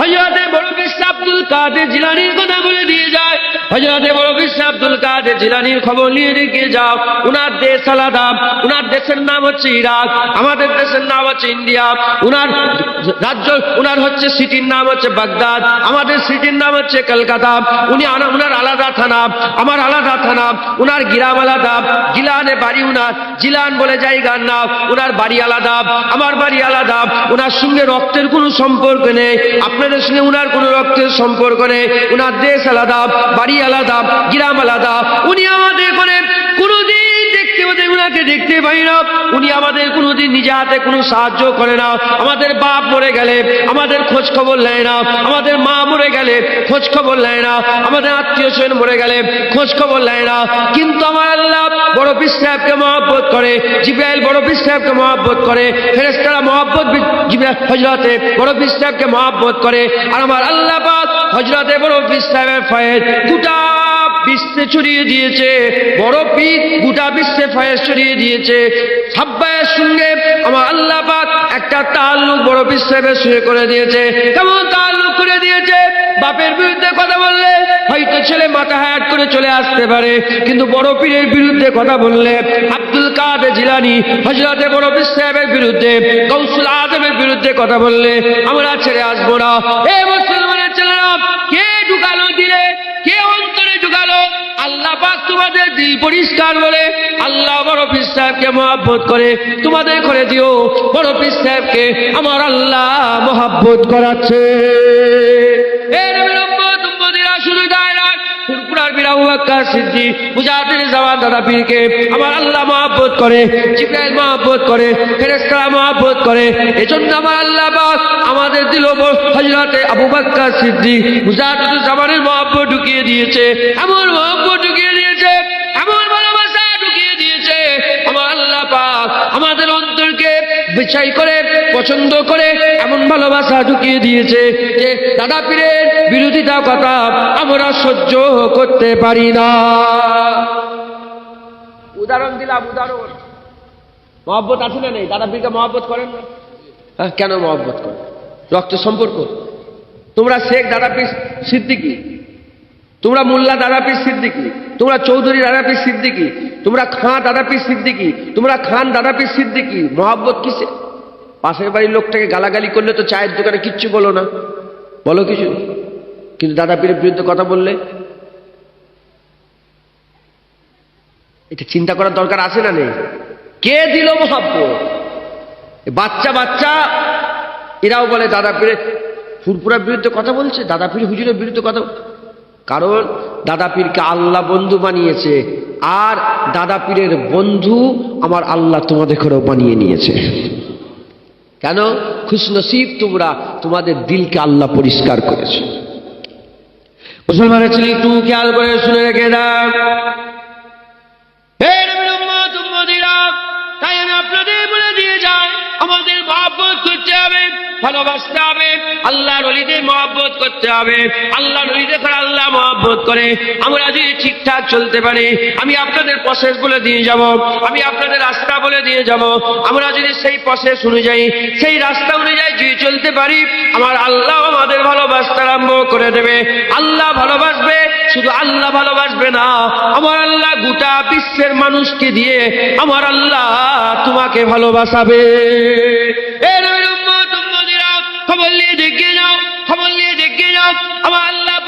হযরতে বড় পীর আব্দুল কাদের জিলানীর কথা বলে দিয়ে যায়। হযরতে বড় পীর আব্দুল কাদের জিলানীর খবর নিয়ে রেখে যাও। উনার দেশ আলাদা, উনার দেশের নাম হচ্ছে ইরাক, আমাদের দেশের নাম হচ্ছে ইন্ডিয়া। উনার রাজ্য, উনার হচ্ছে সিটির নাম হচ্ছে বাগদাদ, আমাদের সিটির নাম হচ্ছে কলকাতা। উনার আলাদা থানা, আমার আলাদা থানা। উনার গ্রাম আলাদা, জিলানে বাড়ি উনার, জিলান বলে জায়গার নাম। উনার বাড়ি আলাদা, আমার বাড়ি আলাদা। উনার সঙ্গে রক্তের কোনো সম্পর্ক নেই, আপনাদের সঙ্গে উনার কোনো রক্তের সম্পর্ক নেই। উনার দেশ আলাদা, বাড়ি আলাদা, গ্রাম আলাদা। উনি আমাদের করে কোনোদিন উনাকে দেখতে পাই না। উনি আমাদের কোনোদিন নিজে হাতে কোনো সাহায্য করে না। আমাদের বাপ মরে গেলে আমাদের খোঁজ খবর নেয় না, আমাদের মা মরে গেলে খোঁজ খবর নেয় না, আমাদের আত্মীয় স্বজন মরে গেলে খোঁজ খবর নেয় না। কিন্তু আমার আল্লাহ বড় পীর সাহেবকে মহব্বত করে, জিবরাইল বড় পীর সাহেবকে মহব্বত করে, ফেরেশতারা মহব্বত হযরতে বড় পীর সাহেবকে মহব্বত করে। আর আমার আল্লাহ পাক হযরতে বড় পীর সাহেবের ফয়েজ গোটা বিশ্বে ছড়িয়ে দিয়েছে। বড় পীর গোটা বিশ্বে ফয়েজ ছড়িয়ে দিয়েছে। সাব্বায়ের সঙ্গে আমার আল্লাহ পাক একটা তাল্লুক বড় পীর সাহেবের সঙ্গে করে দিয়েছে। কেমন তাল্লুক করে দিয়েছে? বাপের বিরুদ্ধে কথা বললে হয়তো ছেলে মাথা হ্যাট করে চলে আসতে পারে, কিন্তু বড় পীরের বিরুদ্ধে কথা বললে, আব্দুল কাদের জিলানী হযরতে বড় পীর সাহেবের বিরুদ্ধে, গৌসুল আজমের বিরুদ্ধে কথা বললে আমরা ছেড়ে আসবো না। এ মুসলমানের ছেলেরা, কে ঢুকালো দিলে, কে অন্তরে ঢুকালো? আল্লাহ পাক তোমাদের দিল পরিষ্কার বলে আল্লাহ বড় পীর সাহেবকে মহব্বত করে তোমাদের করে দিও। বড় পীর সাহেবকে আমার আল্লাহ মহব্বত করাচ্ছে। এ নবীর উম্মত উম্মতিরা, শুধু তাই না, ফুরফুরার বীর আবু বকর সিদ্দিক মুজাহিদের জামান দাদা পীরকে আমার আল্লাহ মহব্বত করে, জিবরাইল মহব্বত করে, ফেরেশতারা মহব্বত করে। এজন্য আমার আল্লাহ পাক আমাদের দিল হযরতে আবু বকর সিদ্দিক মুজাহিদের জামানের মহব্বত ঢুকিয়ে দিয়েছে, এমন মহব্বত ঢুকিয়ে দিয়েছে, এমন ভালোবাসা ঢুকিয়ে দিয়েছে। আমার আল্লাহ পাক আমাদের অন্তরকে বিচার করে, পছন্দ করে এমন ভালোবাসা ঢুকিয়ে দিয়েছে যে দাদা পীরের বিরোধিতা কথা আমরা সহ্য করতে পারি না। উদাহরণ দিলাম, উদাহরণ। মহব্বত আছে না নেই? দাদা পীরকে মহব্বত করেন না? কেন মহব্বত করেন? রক্ত সম্পর্ক। তোমরা শেখ দাদা পীর সিদ্দিকী, তোমরা মোল্লা দাদা পীর সিদ্দিকী, তোমরা চৌধুরী দাদা পীর সিদ্দিকী, তোমরা খাঁ দাদা পীর সিদ্দিকী, তোমরা খান দাদা পীর সিদ্দিকী। মহব্বত কিসে? পাশের বাড়ির লোকটাকে গালাগালি করলে তো চায়ের দোকানে কিচ্ছু বলো না, বলো কিছু, কিন্তু দাদা পীরের বিরুদ্ধে কথা বললে এটা চিন্তা করার দরকার আছে না নেই? কে দিল মহব্বত? বাচ্চা বাচ্চা এরাও বলে দাদা পীরের, ফুরফুরার বিরুদ্ধে কথা বলছে, দাদা পীর হুজুরের বিরুদ্ধে কথা। কারণ দাদা পীরকে আল্লাহ বন্ধু বানিয়েছে, আর দাদা পীরের বন্ধু আমার আল্লাহ তোমাদের ঘরেও বানিয়ে নিয়েছে। কেন? খুশনসিব তোমরা, তোমাদের দিলকে আল্লাহ পরিষ্কার করেছে। মুসলমানের ছেলে একটু খেয়াল করে শুনে রেখে দাও। তাই আমি আপনাদের বলে দিয়ে যাই, আমাদের মহব্বত করতে হবে, ভালোবাসতে হবে, আল্লাহর ওলিদের মহব্বত করতে হবে। আল্লাহর ওলিদের করে আল্লাহ মহব্বত করে। আমরা যদি ঠিকঠাক চলতে পারি, আমি আপনাদের প্রসেস বলে দিয়ে যাব, আমি আপনাদের রাস্তা বলে দিয়ে যাব। আমরা যদি সেই প্রসেস অনুযায়ী, সেই রাস্তা অনুযায়ী যদি চলতে পারি, আমার আল্লাহ আমাদের ভালোবাসতে আরম্ভ করে দেবে। আল্লাহ ভালোবাসবে, শুধু আল্লাহ ভালোবাসবে না, আমার আল্লাহ গোটা বিশ্বের মানুষকে দিয়ে আমার আল্লাহ তোমাকে ভালোবাসাবে। খবর নিয়ে দেখে যাও, খবর নিয়ে দেখে যাও। আমার আল্লাহ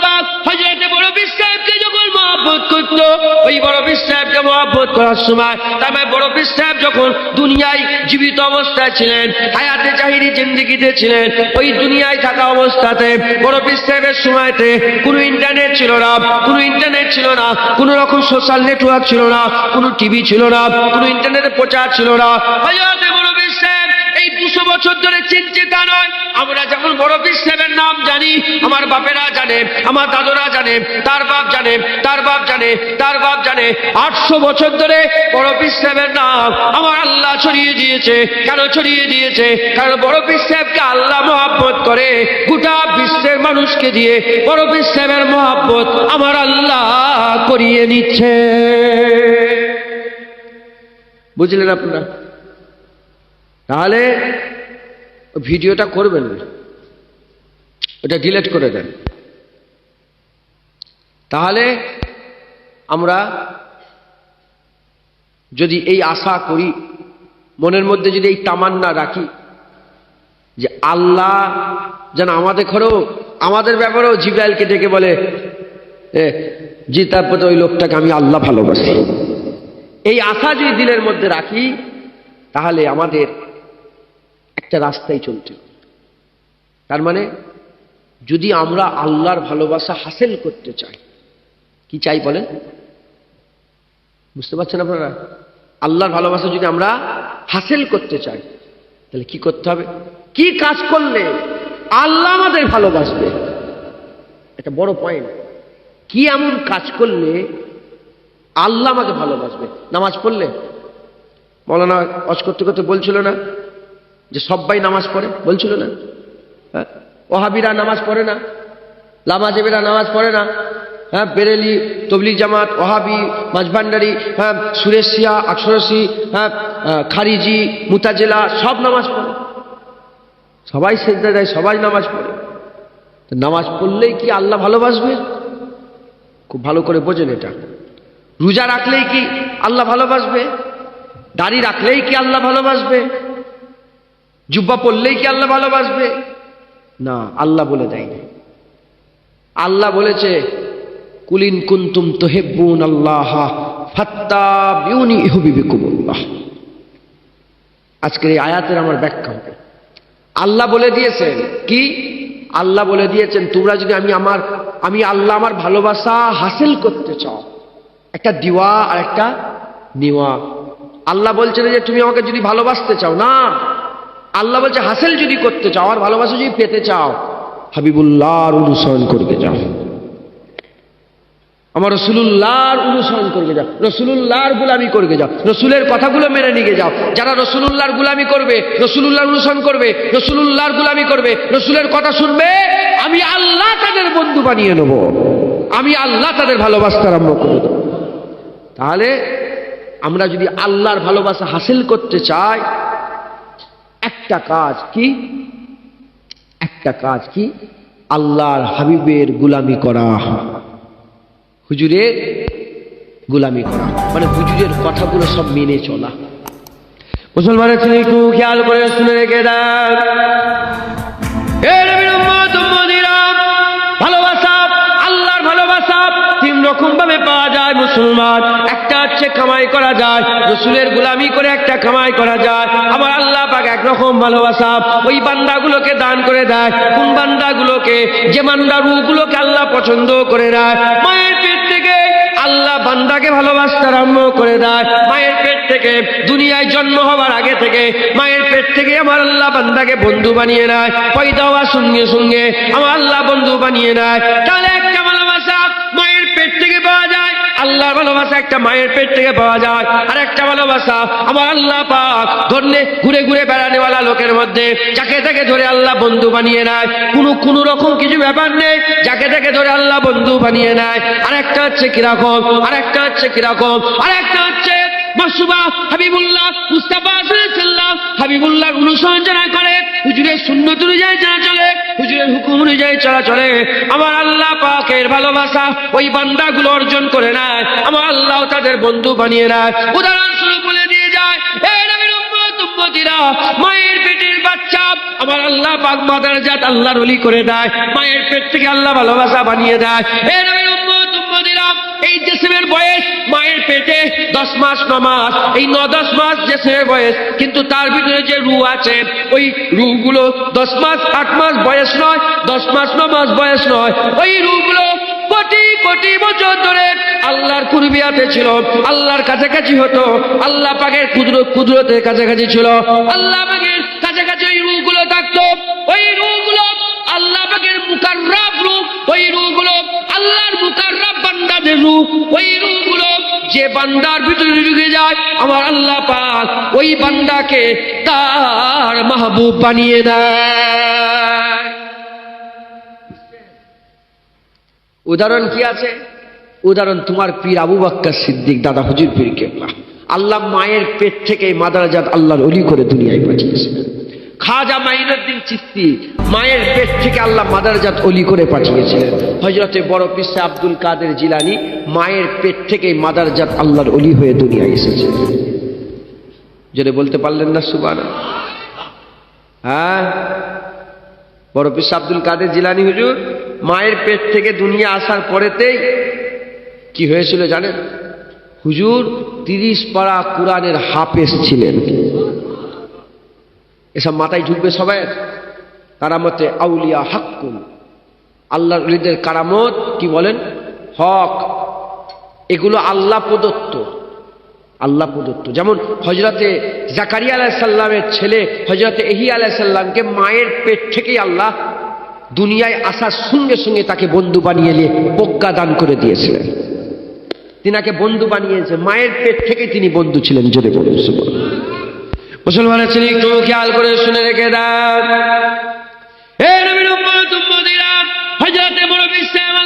পাক হযরতে বড় পীর সাহেবকে যখন মহব্বত করতো, ওই বড় পীর সাহেবকে মহব্বত করার সময়, তার মানে বড় পীর সাহেব যখন দুনিয়ায় জীবিত অবস্থায় ছিলেন, হায়াতে জাহিরি জিন্দেগিতে ছিলেন, ওই দুনিয়ায় থাকা অবস্থাতে বড় পীর সাহেবের সময়তে কোনো ইন্টারনেট ছিল না, কোনো ইন্টারনেট ছিল না, কোনো রকম সোশ্যাল নেটওয়ার্ক ছিল না, কোনো টিভি ছিল না, কোনো ইন্টারনেটের প্রচার ছিল না। হযরতে বড় পীর সাহেব এই 200 বছর ধরে চিন্তা নয়। আমরা যেমন বড় পীর সাহেবের নাম জানি, আমার বাপেরা জানে, আমার দাদুরা জানে, তার বাপ জানে, তার বাপ জানে, তার বাপ জানে। 800 বছর ধরে বড় পীর সাহেবের নাম আমার আল্লাহ ছড়িয়ে দিয়েছে। কেন ছড়িয়ে দিয়েছে? কারণ বড় পীর সাহেবকে আল্লাহ মহব্বত করে, গোটা বিশ্বের মানুষকে দিয়ে বড় পীর সাহেবের মহব্বত আমার আল্লাহ করিয়ে নিচ্ছে। বুঝলেন আপনারা? তাহলে ভিডিওটা করবেন না, ওটা ডিলিট করে দেন। তাহলে আমরা যদি এই আশা করি, মনের মধ্যে যদি এই তামান্না রাখি যে আল্লাহ যেন আমাদের ব্যাপারেও জিবরাইলকে ডেকে বলে জি, তারপরে ওই লোকটাকে আমি আল্লাহ ভালোবাসি, এই আশা যদি দিলের মধ্যে রাখি, তাহলে আমাদের একটা রাস্তায় চলতে হবে। তার মানে যদি আমরা আল্লাহর ভালোবাসা হাসিল করতে চাই, কি চাই বলেন? বুঝতে পারছেন আপনারা? আল্লাহর ভালোবাসা যদি আমরা হাসিল করতে চাই, তাহলে কি করতে হবে? কি কাজ করলে আল্লাহ আমাদের ভালোবাসবে? একটা বড় পয়েন্ট। কি এমন কাজ করলে আল্লাহ আমাকে ভালোবাসবে? নামাজ পড়লে, মৌলানা ওয়াজ করতে করতে বলছিল না যে সবাই নামাজ পড়ে, বলছিল না? হ্যাঁ, ওহাবিরা নামাজ পড়ে না, লামাজেবেরা নামাজ পড়ে না, হ্যাঁ, বেরেলি, তবলিগ জামাত, ওহাবি, মাঝভান্ডারি, হ্যাঁ, সুরেশিয়া, আকসরসি, হ্যাঁ, খারিজি, মুতাজেলা সব নামাজ পড়ে, সবাই সেজদা দেয়, সবাই নামাজ পড়ে। নামাজ পড়লেই কি আল্লাহ ভালোবাসবে? খুব ভালো করে বোঝেন এটা। রোজা রাখলেই কি আল্লাহ ভালোবাসবে? দাড়ি রাখলেই কি আল্লাহ ভালোবাসবে? জুব্বা পড়লেই কি আল্লাহ ভালোবাসবে? না, আল্লাহ বলে দেয়নি। আল্লাহ বলেছে কুলিন কুনতুম তুহিব্বুন আল্লাহ ফাত্তাবিউনি ইউহিব্বুকুমুল্লাহ। আজকের এই আয়াতের আমার ব্যাখ্যা হবে। আল্লাহ বলে দিয়েছেন কি? আল্লাহ বলে দিয়েছেন তোমরা যদি আমি আল্লাহ আমার ভালোবাসা হাসিল করতে চাও, একটা দিওয়া আর একটা নিওয়া। আল্লাহ বলছেন যে তুমি আমাকে যদি ভালোবাসতে চাও, না, আল্লাহ বলছে হাসিল যদি করতে চাও, আর ভালোবাসা যদি পেতে চাও, হাবিবুল্লাহর অনুসরণ করতে যাও, আমার রসুলুল্লাহর অনুসরণ করবে যাও, রসুলুল্লাহর গুলামি করবে যাও, রসুলের কথাগুলো মেনে নিয়ে যাও। যারা রসুলুল্লাহর গুলামি করবে, রসুলুল্লাহর অনুসরণ করবে, রসুলুল্লাহর গুলামি করবে, রসুলের কথা শুনবে, আমি আল্লাহ তাদের বন্ধু বানিয়ে নেব, আমি আল্লাহ তাদের ভালোবাসতে আরম্ভ করে দেব। তাহলে আমরা যদি আল্লাহর ভালোবাসা হাসিল করতে চাই, একটা কাজ কি? একটা কাজ কি? আল্লাহর হাবিবের গুলামি করা, হুজুরের গুলামি করা, মানে হুজুরের কথাগুলো সব মেনে চলা। মুসলমানের ছেলে একটু খেয়াল করে শুনে রেখে দেন, ভালোবাসা, আল্লাহর ভালোবাসা তিন রকম ভাবে পাওয়া যায় মুসলমান। একটা হচ্ছে কামাই করা যায়, রসুলের গুলামি করে একটা কামাই করা যায়। আমার আল্লাহ পাক একরকম ভালোবাসা ওই বান্দাগুলোকে দান করে দেয়। কোন বান্দাগুলোকে? যে বান্দার রূহগুলোকে আল্লাহ পছন্দ করে দেয়। মায়ের পেট থেকে আল্লাহ বান্দাকে ভালোবাসতে আরম্ভ করে দেয়। মায়ের পেট থেকে, দুনিয়ায় জন্ম হবার আগে থেকে মায়ের পেট থেকে আমার আল্লাহ বান্দাকে বন্ধু বানিয়ে নেয়। পয়দা হওয়ার সঙ্গে সঙ্গে আমার আল্লাহ বন্ধু বানিয়ে নেয়। তাহলে একটা ভালোবাসা মায়ের পেট থেকে পাওয়া যায়, আল্লাহর ভালোবাসা একটা মায়ের পেট থেকে পাওয়া যায়। আর একটা ভালোবাসা আমার আল্লাহ পাক ধরলে ঘুরে ঘুরে বেড়ানেওয়ালা লোকের মধ্যে যাকে তাকে ধরে আল্লাহ বন্ধু বানিয়ে নেয়। কোনো রকম কিছু ব্যাপার নেই, যাকে তাকে ধরে আল্লাহ বন্ধু বানিয়ে নেয়। আর একটা হচ্ছে কিরকম, আর একটা হচ্ছে কিরকম, আর একটা হচ্ছে মাসুবা হাবিবুল্লাহ মুস্তাফা সাল্লাল্লাহু হাবিবুল্লাহর অনুসরণ যারা করে, হুজুরের সুন্নত অনুযায়ী যারা চলে, হুজুরের হুকুম অনুযায়ী যারা চলে, আমার আল্লাহ পাকের ভালোবাসা ওই বান্দাগুলো অর্জন করে নেয়। আমার আল্লাহ তাদের বন্ধু বানিয়ে নেয়। উদাহরণস্বরূপ বলে দিয়ে যায়, এই নবীর উম্মত উম্মতিরা, মায়ের পেটের বাচ্চা আমার আল্লাহ পাক মাদারজাত আল্লাহর ওলি করে দেয়। মায়ের পেট থেকে আল্লাহ ভালোবাসা বানিয়ে দেয়। এই নবীর উম্মত উম্মতিরা, এই জেসিমের বয়স মায়ের পেটে 10 মাস 9 মাস, এই 9-10 মাস জেসিমের বয়স, কিন্তু তার ভিতরে যে রূহ আছে, ওই রূহগুলো 10 মাস 8 মাস বয়স নয়, 10 মাস 9 মাস বয়স নয়। ওই রূহগুলো কোটি কোটি বছর ধরে আল্লাহর কুরবিয়াতে ছিল, আল্লাহর কাছাকাছি হতো, আল্লাহ পাকের কুদরতের কাছাকাছি ছিল, আল্লাহ পাকের কাছাকাছি ওই রূহগুলো থাকতো। ওই রূহগুলো আল্লাহ পাকের মুকাররাব রূহ, ওই রূহগুলো আল্লাহর মুকাররাব বান্দাদের রূহ। ওই রূহগুলো যে বান্দার ভিতরে ঢুকে যায়, আমার আল্লাহ পাক ওই বান্দাকে তার মাহবুব বানিয়ে দেয়। উদাহরণ কি আছে? উদাহরণ তোমার পীর আবু বকর সিদ্দিক, দাদা হুজুর পীর কেবলা। আল্লাহ মায়ের পেট থেকে মাদারজাত আল্লাহর ওলি করে দুনিয়ায় পাঠিয়েছিলেন। খাজা মাইনুদ্দিন চিশতি মায়ের পেট থেকে আল্লাহ মাদারজাত অলি করে পাঠিয়েছিলেন। হযরতে বড় পীর সাহেব আব্দুল কাদের জিলানী মায়ের পেট থেকে মাদারজাত আল্লাহর অলি হয়ে দুনিয়ায় এসেছে। যদি বলতে পারলেন না সুবহানাল্লাহ? হ্যাঁ, বড় পীর সাহেব আব্দুল কাদের জিলানী হুজুর মায়ের পেট থেকে দুনিয়া আসার পরেতেই কি হয়েছিল জানেন? হুজুর 30 পারা কোরআনের হাফেজ ছিলেন। এসব মাথায় ঢুকবে সবাই। কারামতে আউলিয়া হাক্কুন, আল্লাহর ওলিদের কারামত কি বলেন? হক। এগুলো আল্লাহ প্রদত্ত, আল্লাহ প্রদত্ত। যেমন হযরতে জাকারিয়া আলাইহিস সালামের ছেলে হযরতে ইহইয়া আলাইহিস সালামকে মায়ের পেট থেকেই আল্লাহ দুনিয়ায় আসার সঙ্গে সঙ্গে তাকে বন্ধু বানিয়ে নিয়ে প্রজ্ঞা দান করে দিয়েছিলেন। তিনাকে বন্ধু বানিয়েছে, মায়ের পেট থেকে তিনি বন্ধু ছিলেন। জোরে বলুন সুবহানাল্লাহ। মুসলমানের ছেলে একটু খেয়াল করে শুনে রেখে দেন, হে নবীর উম্মত উম্মতিরা, হযরতে বড় পীর সাহেব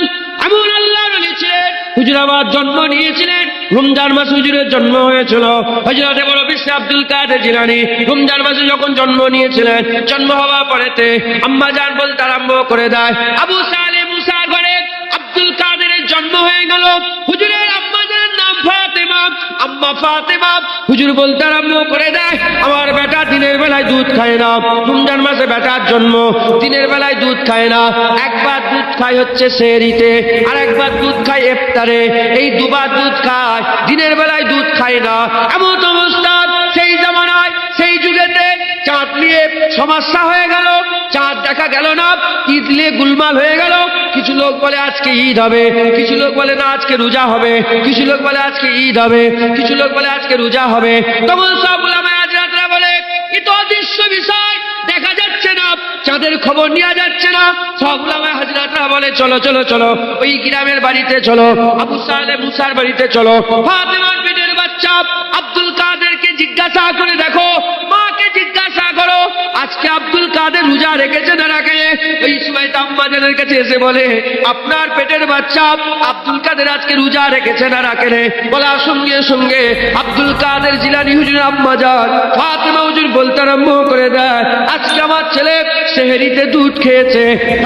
এমন আল্লাহর ওলি ছিলেন। হুজুর আবার জন্ম নিয়েছিলেন রমজান মাসে, হুজুরের জন্ম হয়েছিল। হযরতে বড় পীর সাহেব আব্দুল কাদের জিলানী রমজান মাসে যখন জন্ম নিয়েছিলেন, জন্ম হওয়ার পরেতে আম্মা জান বলতে আরম্ভ করে দেয়, আবু সালেহ মুসার ঘরে আব্দুল কাদেরের জন্ম হয়ে গেল। হুজুরের আম্মা জানের নাম ফাতেমা, আম্মা ফাতেমা। হুজুর বলতে আরম্ভ করে দেয়, আমার বেটা দিনের বেলায় দুধ খায় না। রমজান মাসে বেটার জন্ম, দিনের বেলায় দুধ খায় না। একবার দুধ খায় হচ্ছে সেহরিতে, আর একবার দুধ খায় ইফতারে। এই দুবার দুধ খায়, দিনের বেলায় দুধ খায় না। এমন অবস্থা সেই জামানায়, সেই যুগেতে চাঁদ নিয়ে সমস্যা হয়ে গেল, চাঁদ দেখা গেল না, ঈদ নিয়ে গুলমাল হয়ে গেল। কিছু লোক বলে আজকে ঈদ হবে, কিছু লোক বলে না আজকে রোজা হবে, কিছু লোক বলে আজকে ঈদ হবে, কিছু লোক বলে আজকে রোজা হবে। তখন সব উলামায়ে হাজরাতরা বলে এ তো অদৃশ্য বিষয়, দেখা যাচ্ছে না, চাঁদের খবর নেওয়া যাচ্ছে না। সব উলামায়ে হাজরাতরা বলে চলো চলো চলো, ওই গ্রামের বাড়িতে চলো, আবু সালেহ মুসার বাড়িতে চলো। ফাতেমার পেটের বাচ্চা আব্দুল কাদেরকে জিজ্ঞাসা করে দেখো, মাকে জিজ্ঞাসা করো আজকে আব্দুল কাদের রোজা রেখেছে না রাখে। ওই সময় আম্মা জানের কাছে এসে বলে, আপনার পেটের বাচ্চা আব্দুল কাদের আজকে রোজা রেখেছে না রাখে। বলার সঙ্গে সঙ্গে আব্দুল কাদের জিলানী হুজুর আম্মা জান ফাতেমা হুজুর বলতে আরম্ভ করে দেয়, আজকে আমার ছেলে সেহরিতে দুধ খেয়েছে,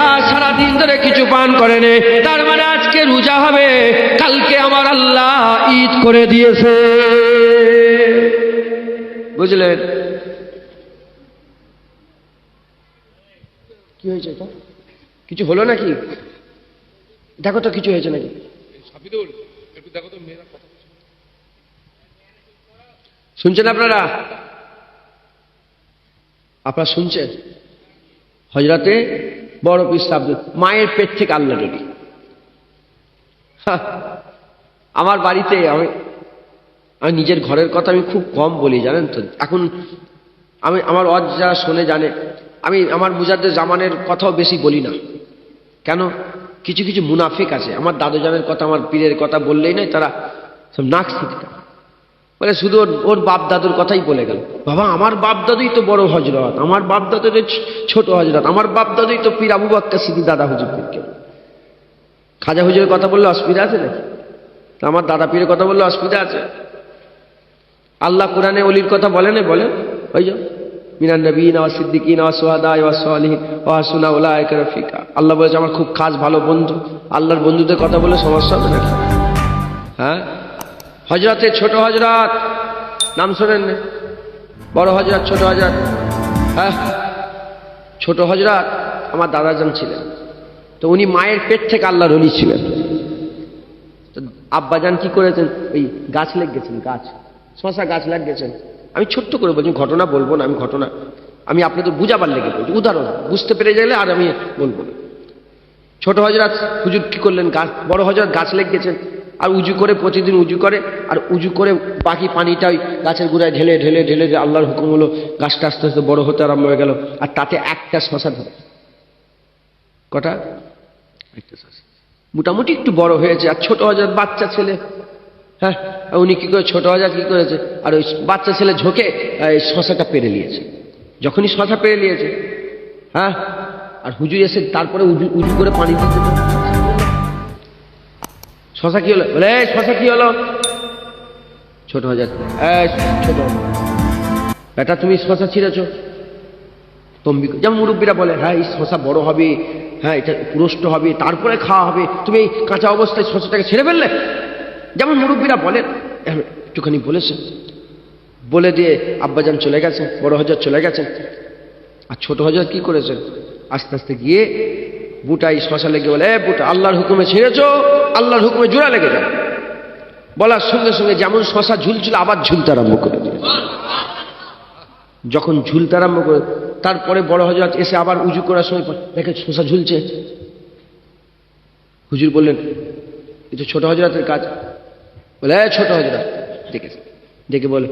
আর সারাদিন ধরে কিছু পান করেনি, তার মানে আজকে রোজা হবে, কালকে আমার আল্লাহ ঈদ করে দিয়েছে। বুঝলেন? কি হয়েছে? এটা কিছু হলো নাকি? দেখো তো কিছু হয়েছে নাকি? শুনছেন আপনারা? আপনারা শুনছেন? হযরতে বড় পীর সাহেব মায়ের পেট থেকে আল্লাহ নবী। আমার বাড়িতে আমি নিজের ঘরের কথা আমি খুব কম বলি, জানেন তো। এখন আমি আমার ওয়াজ যারা শোনে জানে, আমি আমার মুজাদ্দেদ জামানের কথাও বেশি বলি না। কেন? কিছু কিছু মুনাফিক আছে, আমার দাদুজানের কথা, আমার পীরের কথা বললেই নয়, তারা সব নাক ছিটকা বলে, শুধু ওর বাপ দাদুর কথাই বলে গেল। বাবা, আমার বাপ দাদুই তো বড় হযরত, আমার বাপ দাদুই ছোট হযরত, আমার বাপ দাদুই তো পীর আবু বকর সিদ্দিক দাদা হুজুর পীরকে। খাজা হুজুরের কথা বললে অসুবিধা আছে নাকি? আমার দাদা পীরের কথা বললে অসুবিধা আছে? আল্লাহ কোরআনে ওলির কথা বলে না? বলে ওই যে মিনান নবিয়িনা ওয়াস সিদ্দিকিনা ওয়াস শুহাদা ওয়াস সালিহিন ওয়া হাসুনা উলাইকা রাফিকা। আল্লাহ বলেছে আমার খুব খাস ভালো বন্ধু। আল্লাহর বন্ধুদের কথা বলে সমস্যা হবে নাকি? হ্যাঁ, হযরতে ছোট হযরত নাম শোনেন না? বড় হযরত, ছোট হযরত। হ্যাঁ, ছোট হযরত আমার দাদাজান ছিলেন, তো উনি মায়ের পেট থেকে আল্লাহর ওলি ছিলেন। তো আব্বাজান কি করেছেন? ওই গাছ লেগ গেছেন, গাছ শশা গাছ লাগ গেছেন। আমি ছোট্ট করে বলছি, ঘটনা বলবো না, আমি আপনাদের বুঝাবার লেগে বলছি, উদাহরণ বুঝতে পেরে গেলে আর আমি বলবো না। ছোট হযরত হুজুর কি করলেন? গাছ, বড় হযরত গাছ লেগ গেছেন, আর উজু করে প্রতিদিন উজু করে, আর উজু করে বাকি পানিটা ওই গাছের গোড়ায় ঢেলে ঢেলে ঢেলে আল্লাহর হুকুম হলো, গাছটা আস্তে আস্তে বড় হতে আরম্ভ হয়ে গেল, আর তাতে একটা শশা ধরে। কটা? একটা শশা মোটামুটি একটু বড় হয়েছে। আর ছোট হযরত বাচ্চা ছেলে, হ্যাঁ, উনি কি করে, ছোট হযরত কি করেছে, আর ওই বাচ্চা ছেলে ঝোঁকে শশাটা পেরে নিয়েছে। যখনই শশা পেরে নিয়েছে, হ্যাঁ, আর হুজুর এসে তারপরে উজু করে পানি দিতে, শশা কি হলো? বলে শশা কি হলো? ছোট হযরত, ছোট বেটা তুমি শশা ছিঁড়েছ, যেমন মুরব্বীরা বলে, হ্যাঁ এই শশা বড় হবে, হ্যাঁ এটা পুরষ্ট হবে, তারপরে খাওয়া হবে, তুমি এই কাঁচা অবস্থায় শশাটাকে ছেড়ে ফেললে। যেমন মুরব্বীরা বলেন, একটুখানি বলেছেন, বলে দিয়ে আব্বাজান চলে গেছেন, বড় হজরত চলে গেছেন। আর ছোট হজরত কি করেছেন, আস্তে আস্তে গিয়ে বুটাই শশা লেগে বলে, বুটা আল্লাহর হুকুমে ছেড়েছ, আল্লাহর হুকুমে জোড়া লেগে যাবে। বলার সঙ্গে সঙ্গে যেমন শশা ঝুলছিল আবার ঝুলতে আরম্ভ করে দিল। যখন ঝুলতে আরম্ভ করে, তারপরে বড় হজরত এসে আবার উজু করার সময় দেখে শশা ঝুলছে। হুজুর বললেন, এ তো ছোট হজরতের কাজ। বলে, ছোট হজরত দেখেছে, দেখে বলে,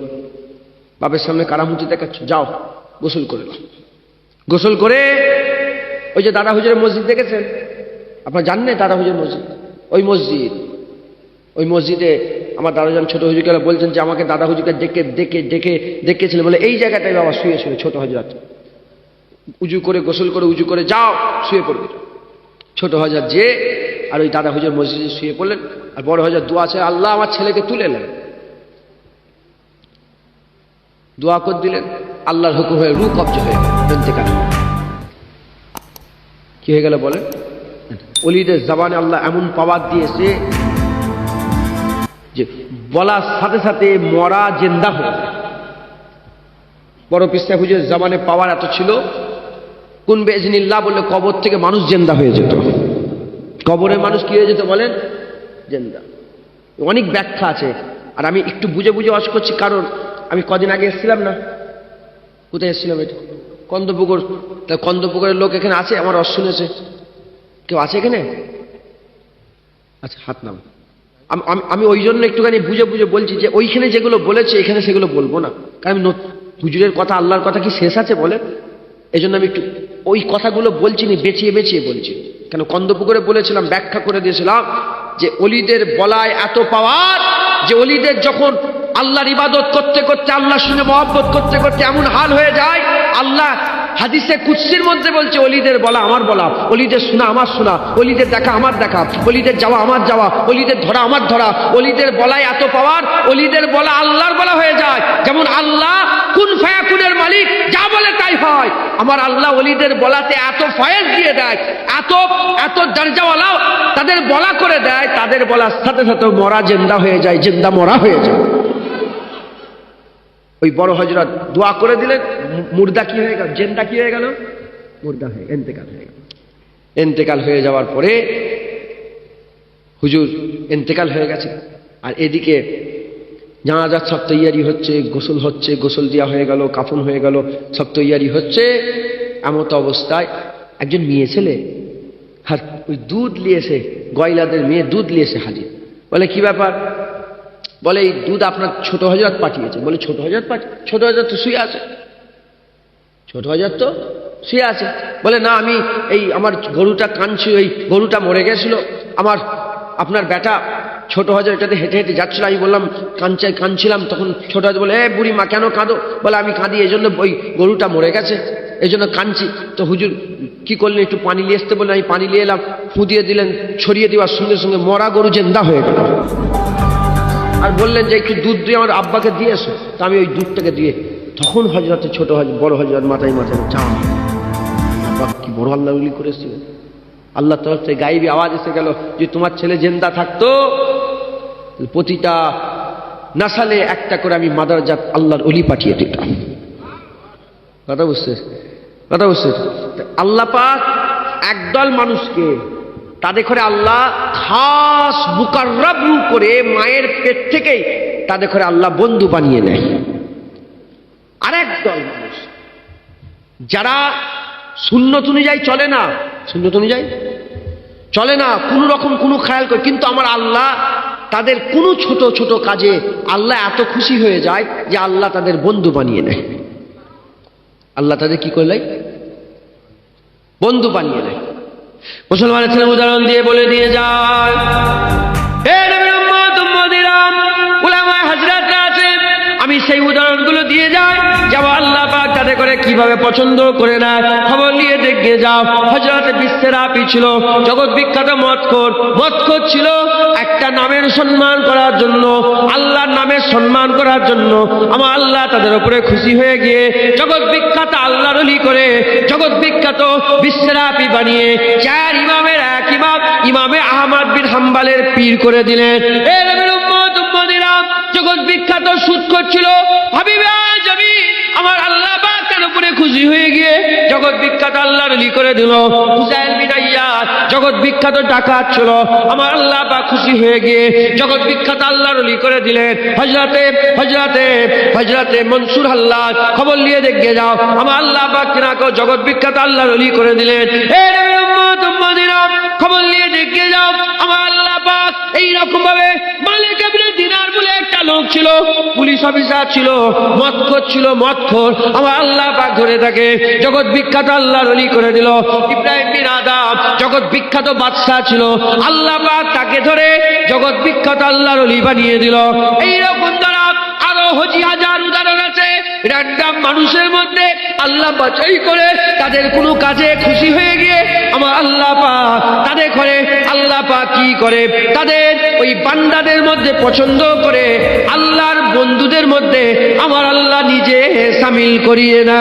বাপের সামনে কারামুচি দেখাচ্ছ, যাও গোসল করে নাও। গোসল করে ওই যে দাদা হুজুরের মসজিদ দেখেছেন, আপনার জানেন দাদা হুজুর মসজিদ, ওই মসজিদে আমার দাদাজান ছোট হুজুরকে বলছেন যে আমাকে দাদা হুজুরকে ডেকেছিলেন, বলে এই জায়গাটায় বাবা শুয়েছিল ছোট হজরত। উজু করে গোসল করে উজু করে যাও শুয়ে পড়বে। ছোট হজরত যে আর ওই দাদা হুজুর মসজিদে শুয়ে পড়লেন। আর বড় হজরত দোয়া আছে, আল্লাহ আমার ছেলেকে তুলে নেন। দোয়া করে দিলেন, আল্লাহর হুকুম হয়ে রূহ কবজ হয়ে গেল। কি হয়ে গেল বলেন? ওলিদের জবানে আল্লাহ এমন পাওয়ার দিয়েছে যে বলার সাথে সাথে মরা জিন্দা হয়ে যায়। বড় পিস্তা হুজুরের জবানে পাওয়ার এত ছিল, কোন বেজনিল্লাহ বললে কবর থেকে মানুষ জিন্দা হয়ে যেত। কবরের মানুষ কি হয়ে যেত বলেন? জিন্দা। অনেক ব্যাখ্যা আছে, আর আমি একটু বুঝে বুঝে ওয়াজ করছি, কারণ আমি কদিন আগে এসেছিলাম না, কোথায় এসেছিলাম এটা, কন্দপুকুর। তা কন্দপুকুরের লোক এখানে আছে, আমার ওয়াজ শুনেছে, কেউ আছে এখানে? আচ্ছা, হাত নাম। আমি ওই জন্য একটুখানি বুঝে বুঝে বলছি যে ওইখানে যেগুলো বলেছে এখানে সেগুলো বলবো না, কারণ হুজুরের কথা, আল্লাহর কথা কি শেষ আছে বলে? এই জন্য আমি একটু ওই কথাগুলো বলছি না, বেছিয়ে বেছিয়ে বলছি। কেন কন্দপুকুরে বলেছিলাম, ব্যাখ্যা করে দিয়েছিলাম যে অলিদের বলায় এত পাওয়ার যে অলিদের যখন আল্লাহর ইবাদত করতে করতে, আল্লাহর সঙ্গে মহব্বত করতে করতে এমন হাল হয়ে যায়, আল্লাহ হাদিসে কুদসির মধ্যে বলছে, অলিদের বলা আমার বলা, অলিদের শোনা আমার শোনা, অলিদের দেখা আমার দেখা, অলিদের যাওয়া আমার যাওয়া, অলিদের ধরা আমার ধরা। অলিদের বলায় এত পাওয়ার, অলিদের বলা আল্লাহর বলা হয়ে যায়। যেমন আল্লাহ কুন ফায়াকুনের মালিক, যা বলে তাই হয়। আমার আল্লাহ অলিদের বলাতে এত ফয়েজ দিয়ে দেয়, এত এত দরজাওয়ালা তাদের বলা করে দেয়, তাদের বলার সাথে সাথে মরা জিন্দা হয়ে যায়, জিন্দা মরা হয়ে যায়। ওই বড় হজরত দোয়া করে দিলেন, মুর্দা কি হয়ে গেল, জিন্দা কি হয়ে গেল, মুর্দা হয়ে ইন্তেকাল হয়ে গেল। ইন্তেকাল হয়ে যাওয়ার পরে হুজুর ইন্তেকাল হয়ে গেছে, আর এদিকে জানাজার সব তৈয়ারি হচ্ছে, গোসল হচ্ছে, গোসল দেওয়া হয়ে গেল, কাফন হয়ে গেল, সব তৈয়ারি হচ্ছে। এমত অবস্থায় একজন মেয়ে ছেলে আর ওই দুধ নিয়েছে, গয়লাদের মেয়ে দুধ নিয়েছে হাজির। বলে কি ব্যাপার? বলে এই দুধ আপনার ছোট হজরত পাঠিয়েছে। বলে ছোট হজরত ছোট হজরত তো শুয়ে আছে, ছোট হজরত তো শুয়ে আছে। বলে না, আমি এই আমার গরুটা কাঁদছি, ওই গরুটা মরে গেছিল, আপনার বেটা ছোট হজরত এটাতে হেঁটে হেঁটে যাচ্ছিল, আমি বললাম কাঁদছিলাম, তখন ছোট হজরত বলে, বুড়ি মা কেন কাঁদো? বলে আমি কাঁদি এই জন্য, ওই গরুটা মরে গেছে এই জন্য কাঁদছি। তো হুজুর কি করলেন, একটু পানি নিয়ে আসতে বললেন, আমি পানি নিয়ে এলাম, ফু দিয়ে দিলেন, ছড়িয়ে দেওয়ার সঙ্গে সঙ্গে মরা গরু জিন্দা হয়ে গেল। আর বললেন যে একটু দুধ দিয়ে আমার আব্বাকে দিয়ে এসো। তো আমি ওই দুধটাকে দিয়ে, তখন হজরতে ছোট বড় হজরত মাথায় মাথায় চা, আব্বা কি বড় আল্লাহ উলি করেছিলেন। আল্লাহ তরফ থেকে গায়েবী আওয়াজ এসে গেল যে তোমার ছেলে জিন্দা থাকতো, প্রতিটা নাসালে একটা করে আমি মাদারজাত আল্লাহর অলি পাঠিয়ে দিতাম। কথা বুঝছে? আল্লাহ পাক একদল মানুষকে তাদের করে আল্লাহ খাস মুকাররব করে মায়ের পেট থেকেই তাদের করে আল্লাহ বন্ধু বানিয়ে নেয়। আরেক দল মানুষ যারা সুন্নত অনুযায়ী চলে না, সুন্নত অনুযায়ী চলে না, কোনো রকম কোনো খেয়াল করে, কিন্তু আমার আল্লাহ তাদের কোনো ছোট ছোট কাজে আল্লাহ এত খুশি হয়ে যায় যে আল্লাহ তাদের বন্ধু বানিয়ে নেয়। আল্লাহ তাদের কি করলেন? বন্ধু বানিয়ে নেয়। মুসলমানের ছেলে উদাহরণ দিয়ে বলে দিয়ে যায়, আমি সেই উদাহরণগুলো দিয়ে যাই, যাবো আল্লাহ পাক তাদের করে কিভাবে পছন্দ করে না। খবর নিয়ে দেখে যাও, হযরত বিশ্বের আপি ছিল, জগৎ বিখ্যাত মদখোর ছিল। একটা নামের সম্মান করার জন্য, আল্লাহর নামের সম্মান করার জন্য আমার আল্লাহ তাদের উপরে খুশি হয়ে গিয়ে জগৎ বিখ্যাত আল্লাহর ওলি করে বিশ্বব্যাপী বানিয়ে 4 ইমামের এক ইমাম ইমামে আহমদ বিন হাম্বলের পীর করে দিলেন। এ নবীর উম্মত উম্মতিরা, জগৎ বিখ্যাত সুদখোর ছিল হাবিবে আজমি, আমার আল্লাহ পাক তার উপরে খুশি হয়ে গিয়ে জগৎ বিখ্যাত আল্লাহর ওলি করে দিল। ফুজাইল বিন আইয়াজ জগৎ বিখ্যাত ডাকাত ছিল, আমার আল্লাহ পাক খুশি হয়ে গিয়ে জগৎ বিখ্যাত আল্লাহর ওলি করে দিলেন। হযরতে মনসুর হাল্লাজ, খবর নিয়ে দেখে যাও, আমার আল্লাহ পাক কিনাকে জগৎ বিখ্যাত আল্লাহর ওলি করে দিলেন। এ নবীর উম্মত উম্মতিরা, খবর নিয়ে দেখে যাও, আমার আল্লাহ পাক এই রকম ভাবে মালিক ইবনে দিনার বলে একটা লোক ছিল, পুলিশ অফিসার ছিল, মদখোর ছিল, মদখোর, আমার আল্লাহ পাক ধরে থাকে জগৎ বিখ্যাত আল্লাহর ওলি করে দিল। ইব্রাহিম বিন আদম জগৎ বিখ্যাত বাদশা ছিল, আল্লাহ পাক তাকে ধরে জগৎ বিখ্যাত আল্লাহর ওলি বানিয়ে দিল। এইরকম দ্বারা আরো হাজার উদাহরণ আছে। র্যান্ডাম মানুষের মধ্যে আল্লাহ বাছাই করে তাদের কোনো কাজে খুশি হয়ে গিয়ে আমার আল্লাহ পাক তাদের ঘরে আল্লাহ পাক কি করে, তাদের ওই বান্দাদের মধ্যে পছন্দ করে আল্লাহর বন্ধুদের মধ্যে আমার আল্লাহ নিজে শামিল করিয়ে না।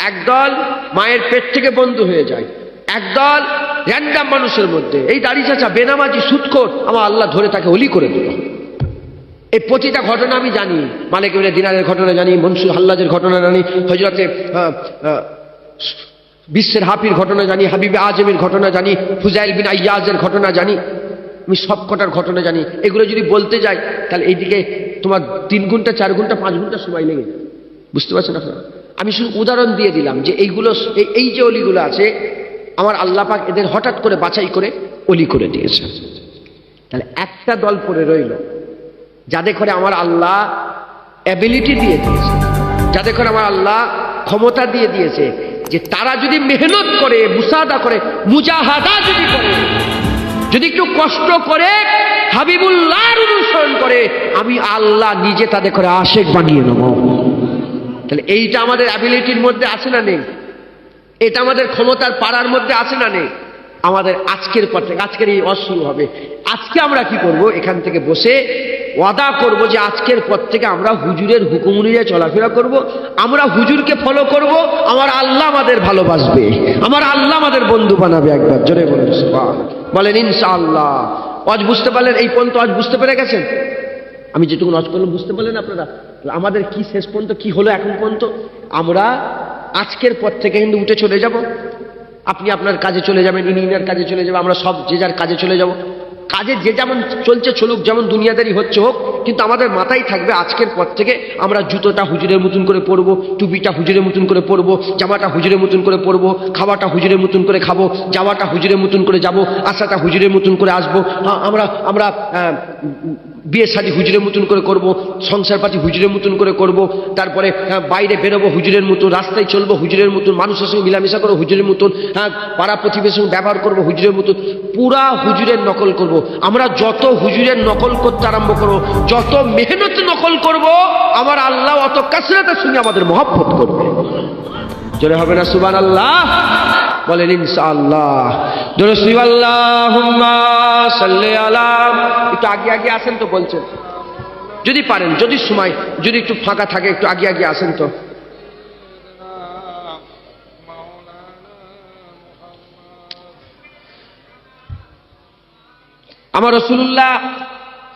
একদল মায়ের পেট থেকে বন্ধু হয়ে যায়, একদল র্যান্ডাম মানুষের মধ্যে এই দাড়ি চাচা বেনামাজি সুদখোর, আমার আল্লাহ ধরে তাকে ওলি করে দিল। এই প্রতিটা ঘটনা আমি জানি, মালিক ইবনে দিনারের ঘটনা জানি, মনসুর হাল্লাজের ঘটনা জানি, হযরতে বিশ্বের হাফির ঘটনা জানি, হাবিবে আজমের ঘটনা জানি, ফুজাইল বিন আইয়াজের ঘটনা জানি, আমি সব কটার ঘটনা জানি। এগুলো যদি বলতে যাই তাহলে এইদিকে তোমার 3 ঘন্টা 4 ঘন্টা 5 ঘন্টা সময় লেগে যায়, বুঝতে পারছেন আপনারা? আমি শুধু উদাহরণ দিয়ে দিলাম যে এইগুলো, এই যে অলিগুলো আছে আমার আল্লাহ পাক এদের হঠাৎ করে বাছাই করে অলি করে দিয়েছে। তাহলে একটা দল পড়ে রইল যাদের করে আমার আল্লাহ অ্যাবিলিটি দিয়ে দিয়েছে, যাদের করে আমার আল্লাহ ক্ষমতা দিয়ে দিয়েছে, যে তারা যদি মেহনত করে, মুসাদা করে, মুজাহাদা যদি করে, যদি একটু কষ্ট করে, হাবিবুল্লাহর অনুসরণ করে, আমি আল্লাহ নিজে তাদের করে আশেক বানিয়ে নেব। তাহলে এইটা আমাদের অ্যাবিলিটির মধ্যে আছে না নেই? এটা আমাদের ক্ষমতার পাড়ার মধ্যে আছে না নেই? আমাদের আজকের পর থেকে, আজকের এই ওয়াজ শুরু হবে, আজকে আমরা কি করব, এখান থেকে বসে ওয়াদা করব যে আজকের পর থেকে আমরা হুজুরের হুকুম অনুযায়ী চলাফেরা করব, আমরা হুজুরকে ফলো করব, আমার আল্লাহ আমাদের ভালোবাসবে, আমার আল্লাহ আমাদের বন্ধু বানাবে। একবার জোরে বলেন সুবহানাল্লাহ, বলেন ইনশাআল্লাহ। ওয়াজ বুঝতে পারলেন? এই পর্যন্ত ওয়াজ বুঝতে পেরে গেছেন? আমি যেটুকু ওয়াজ করলাম বুঝতে পারলেন আপনারা? আমাদের কি শেষ পর্যন্ত কি হলো এখন পর্যন্ত? আমরা আজকের পর থেকে কিন্তু উঠে চলে যাব, আপনি আপনার কাজে চলে যাবেন, ইনার কাজে চলে যাবে, আমরা সব যে যার কাজে চলে যাব। কাজে যে যেমন চলছে চলুক, যেমন দুনিয়াদারি হচ্ছে হোক, কিন্তু আমাদের মাথায় থাকবে আজকের পর থেকে আমরা জুতোটা হুজুরের মতন করে পরবো, টুপিটা হুজুরের মতন করে পরবো, জামাটা হুজুরের মতন করে পরবো, খাওয়াটা হুজুরের মতন করে খাবো, যাওয়াটা হুজুরের মতন করে যাব, আসাটা হুজুরের মতন করে আসবো, আমরা বিয়ে শাদী হুজুরের মতন করে করব, সংসার পাতি হুজুরের মতন করে করব, তারপরে বাইরে বেরোবো হুজুরের মতন, রাস্তায় চলবো হুজুরের মতন, মানুষের সঙ্গে মিলামিশা করবো হুজুরের মতন, পাড়া প্রতিবেশীর সঙ্গে ব্যবহার করবো হুজুরের মতন, পুরা হুজুরের নকল করব। আমরা যত হুজুরের নকল করতে আরম্ভ করবো, যত মেহনত নকল করব, আমার আল্লাহ অত কাসরাতের সঙ্গে আমাদের মহব্বত করবে। জোরে হবে না সুবহানাল্লাহ? বলেন ইনশাআল্লাহ। জোরে আল্লাহুম্মা সাল্লি আলা। একটু আগে আগে আসেন তো বলছেন, যদি পারেন, যদি সময়, যদি একটু ফাঁকা থাকে, একটু আগে আগে আসেন তো। আমার রাসূলুল্লাহ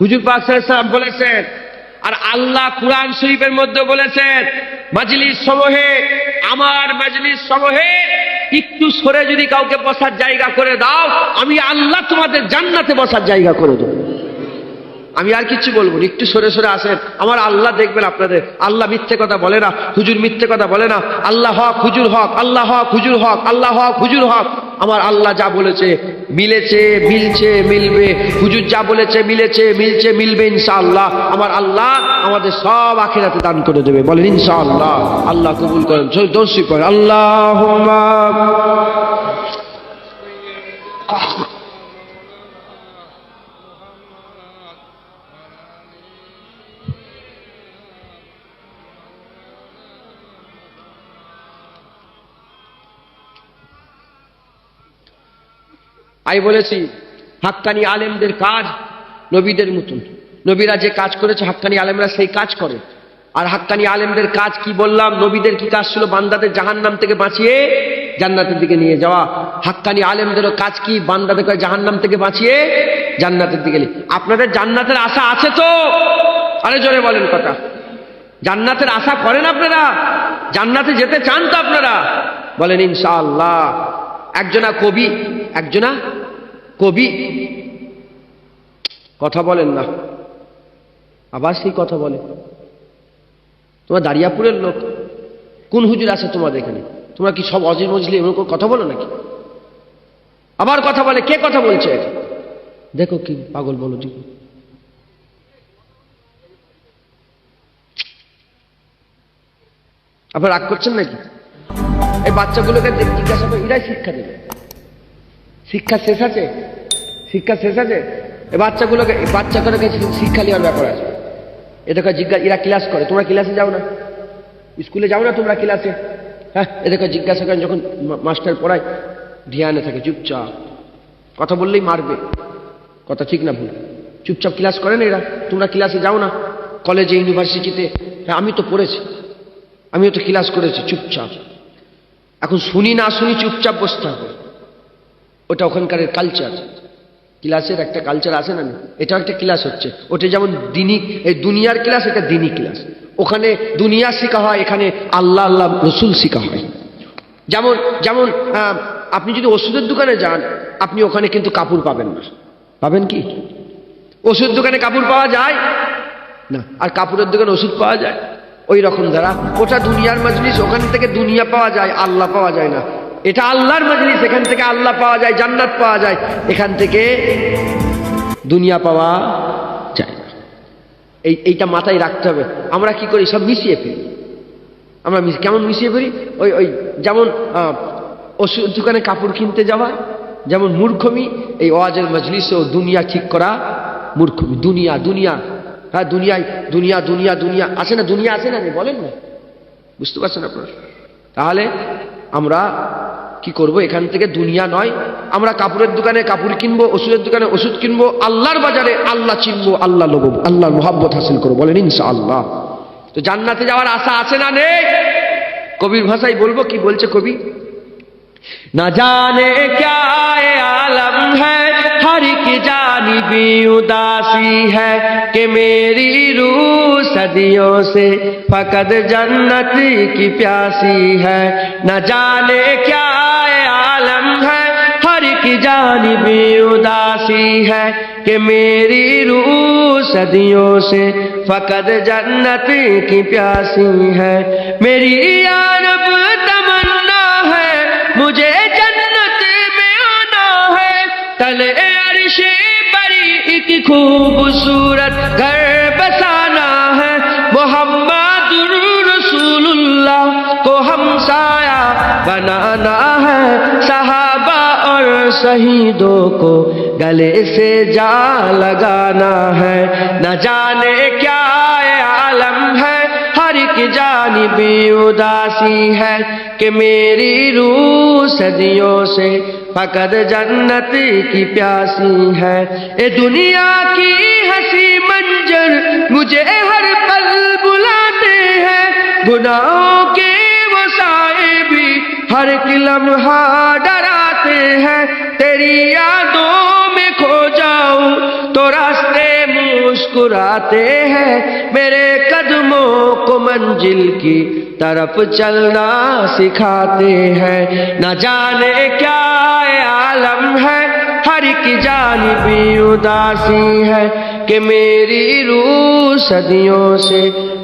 হুজুর পাক সাল্লাল্লাহু আলাইহি ওয়াসাল্লাম বলেছেন, আর আল্লাহ কুরআন শরীফের মধ্যে বলেছেন, মাজলিস সমূহে, আমার মাজলিস সমূহে একটু সরে যদি কাউকে বসার জায়গা করে দাও, আমি আল্লাহ তোমাদের জান্নাতে বসার জায়গা করে দেব। আমি আর কিছু বলবো না, একটু সরে সরে আসেন, আমার আল্লাহ দেখবেন আপনাদের। আল্লাহ মিথ্যে কথা বলে না, হুজুর মিথ্যে কথা বলে না। আল্লাহ হক, হুজুর হক, আল্লাহ হক, হুজুর হক, আল্লাহ হক, হুজুর হক। আমার আল্লাহ যা বলেছে মিলেছে, মিলছে, মিলবে। হুজুর যা বলেছে মিলেছে, মিলছে, মিলবে ইনশাআল্লাহ। আমার আল্লাহ আমাদের সব আখিরাতে দান করে দেবে। বলেন ইনশাআল্লাহ। আল্লাহ কবুল করেন, দোষী করেন। আল্লাহুম্মা। আমি বলেছি হাক্কানি আলেমদের কাজ নবীদের মতন, নবীরা যে কাজ করেছে হাক্কানি আলেমরা সেই কাজ করে। আর হাক্কানি আলেমদের কাজ কি বললাম, নবীদের কি কাজ ছিল? বান্দাদের জাহান্নাম থেকে বাঁচিয়ে জান্নাতের দিকে নিয়ে যাওয়া। হাক্কানি আলেমদেরও কাজ কি? বান্দাদেরকে জাহান্নাম থেকে বাঁচিয়ে জান্নাতের দিকে নিয়ে। আপনাদের জান্নাতের আশা আছে তো? আরে জোরে বলেন কথা। জান্নাতের আশা করেন আপনারা? জান্নাতে যেতে চান তো আপনারা? বলেন ইনশাআল্লাহ। একজনা কবি কথা বলেন না, আবার সেই কথা বলে। তোমার দাঁড়িয়াপুরের লোক, কোন হুজুর আছে তোমাদের এখানে? তোমরা কি সব অজির মজলি এমন করে কথা বলো নাকি? আবার কথা বলে। কে কথা বলছে? দেখো কি পাগল বলো। আপনারা রাগ করছেন নাকি? এই বাচ্চাগুলোকে জিজ্ঞাসা করে, এরাই শিক্ষা দেবে। শিক্ষা শেষ আছে? শিক্ষা শেষ আছে? এই বাচ্চাগুলোকে শিক্ষা নেওয়ার ব্যাপার আছে। এদেরকে জিজ্ঞাসা, এরা ক্লাস করে, তোমরা ক্লাসে যাও না? স্কুলে যাও না তোমরা ক্লাসে? হ্যাঁ, এদেরকে জিজ্ঞাসা করেন, যখন মাস্টার পড়ায় ধ্যানে থাকে, চুপচাপ। কথা বললেই মারবে। কথা ঠিক না ভুল? চুপচাপ ক্লাস করেন এরা। তোমরা ক্লাসে যাও না? কলেজে, ইউনিভার্সিটিতে? হ্যাঁ, আমি তো পড়েছি, আমিও তো ক্লাস করেছি। চুপচাপ। এখন শুনি না শুনি চুপচাপ বসতে হবে। ওটা ওখানকার কালচার। ক্লাসের একটা কালচার আছে না? এটাও একটা ক্লাস হচ্ছে। ওটা যেমন দিনী, এই দুনিয়ার ক্লাস, এটা দিনী ক্লাস। ওখানে দুনিয়া শিখা হয়, এখানে আল্লাহ আল্লাহ রসুল শিখা হয়। যেমন যেমন আপনি যদি ওষুধের দোকানে যান, আপনি ওখানে কিন্তু কাপড় পাবেন না। পাবেন কি? ওষুধ দোকানে কাপড় পাওয়া যায় না, আর কাপড়ের দোকানে ওষুধ পাওয়া যায়। ওই রকম দ্বারা ওটা দুনিয়ার মজলিস, ওখান থেকে দুনিয়া পাওয়া যায়, আল্লাহ পাওয়া যায় না। এটা আল্লাহর মজলিস, এখান থেকে আল্লাহ পাওয়া যায়, জান্নাত পাওয়া যায়, এখান থেকে দুনিয়া পাওয়া যায় না। এইটা মাথায় রাখতে হবে। আমরা কি করি? সব মিশিয়ে ফেলি। আমরা কেমন মিশিয়ে ফেলি? ওই যেমন ওষুধ দোকানে কাপড় কিনতে যাওয়া যেমন মূর্খমি, এই ওয়াজের মজলিস ও দুনিয়া ঠিক করা মূর্খমি। দুনিয়া হ্যাঁ, দুনিয়া আসে না? দুনিয়া আসে না? বলেন না, বুঝতে পারছেন আপনারা? তাহলে আমরা কি করব? এখান থেকে দুনিয়া নয়, আমরা কাপড়ের দোকানে কাপড় কিনবো, ওষুধের দোকানে ওষুধ কিনবো, আল্লাহর বাজারে আল্লাহ চিনবো, আল্লাহ লোব, আল্লাহর মোহাব্বত হাসিল করবো। বলেন ইনশাআল্লাহ। তো জান্নাতে যাওয়ার আশা আছে না নেই? কবির ভাষায় বলবো, কি বলছে কবি? না জানে क्या आलम है, हर की जानिबी उदासी है, कि मेरी रूह सदियों से फकत जन्नत की प्यासी है। न जाने क्या आलम है, हर की जानिबी उदासी है, कि मेरी रूह सदियों से फकत जन्नत की प्यासी है। मेरी या रब तमन्ना है, मुझे जन्नत में आना है, तले अर्शे बरी एक खूबसूरत घर बसाना है। मोहम्मदुर रसूलुल्लाह को हमसाया बनाना है, सहाबा और शहीदों को गले से जा लगाना है। न जाने क्या आलम है, हर की जानिबी उदासी है, कि मेरी रूह सदियों से फकत जन्नत की प्यासी है। ए दुनिया की हंसी मंजर मुझे हर पल बुलाते हैं, गुनाहों के वो साए भी हर एक लम्हा डराते हैं। तेरी यादों में खो जाऊं तो रास्ते मुस्कुराते हैं, मेरे कदमों को मंजिल की तरफ चलना सिखाते हैं। न जाने क्या आलम है, हर की जानिबी उदासी है, कि मेरी रूह सदियों से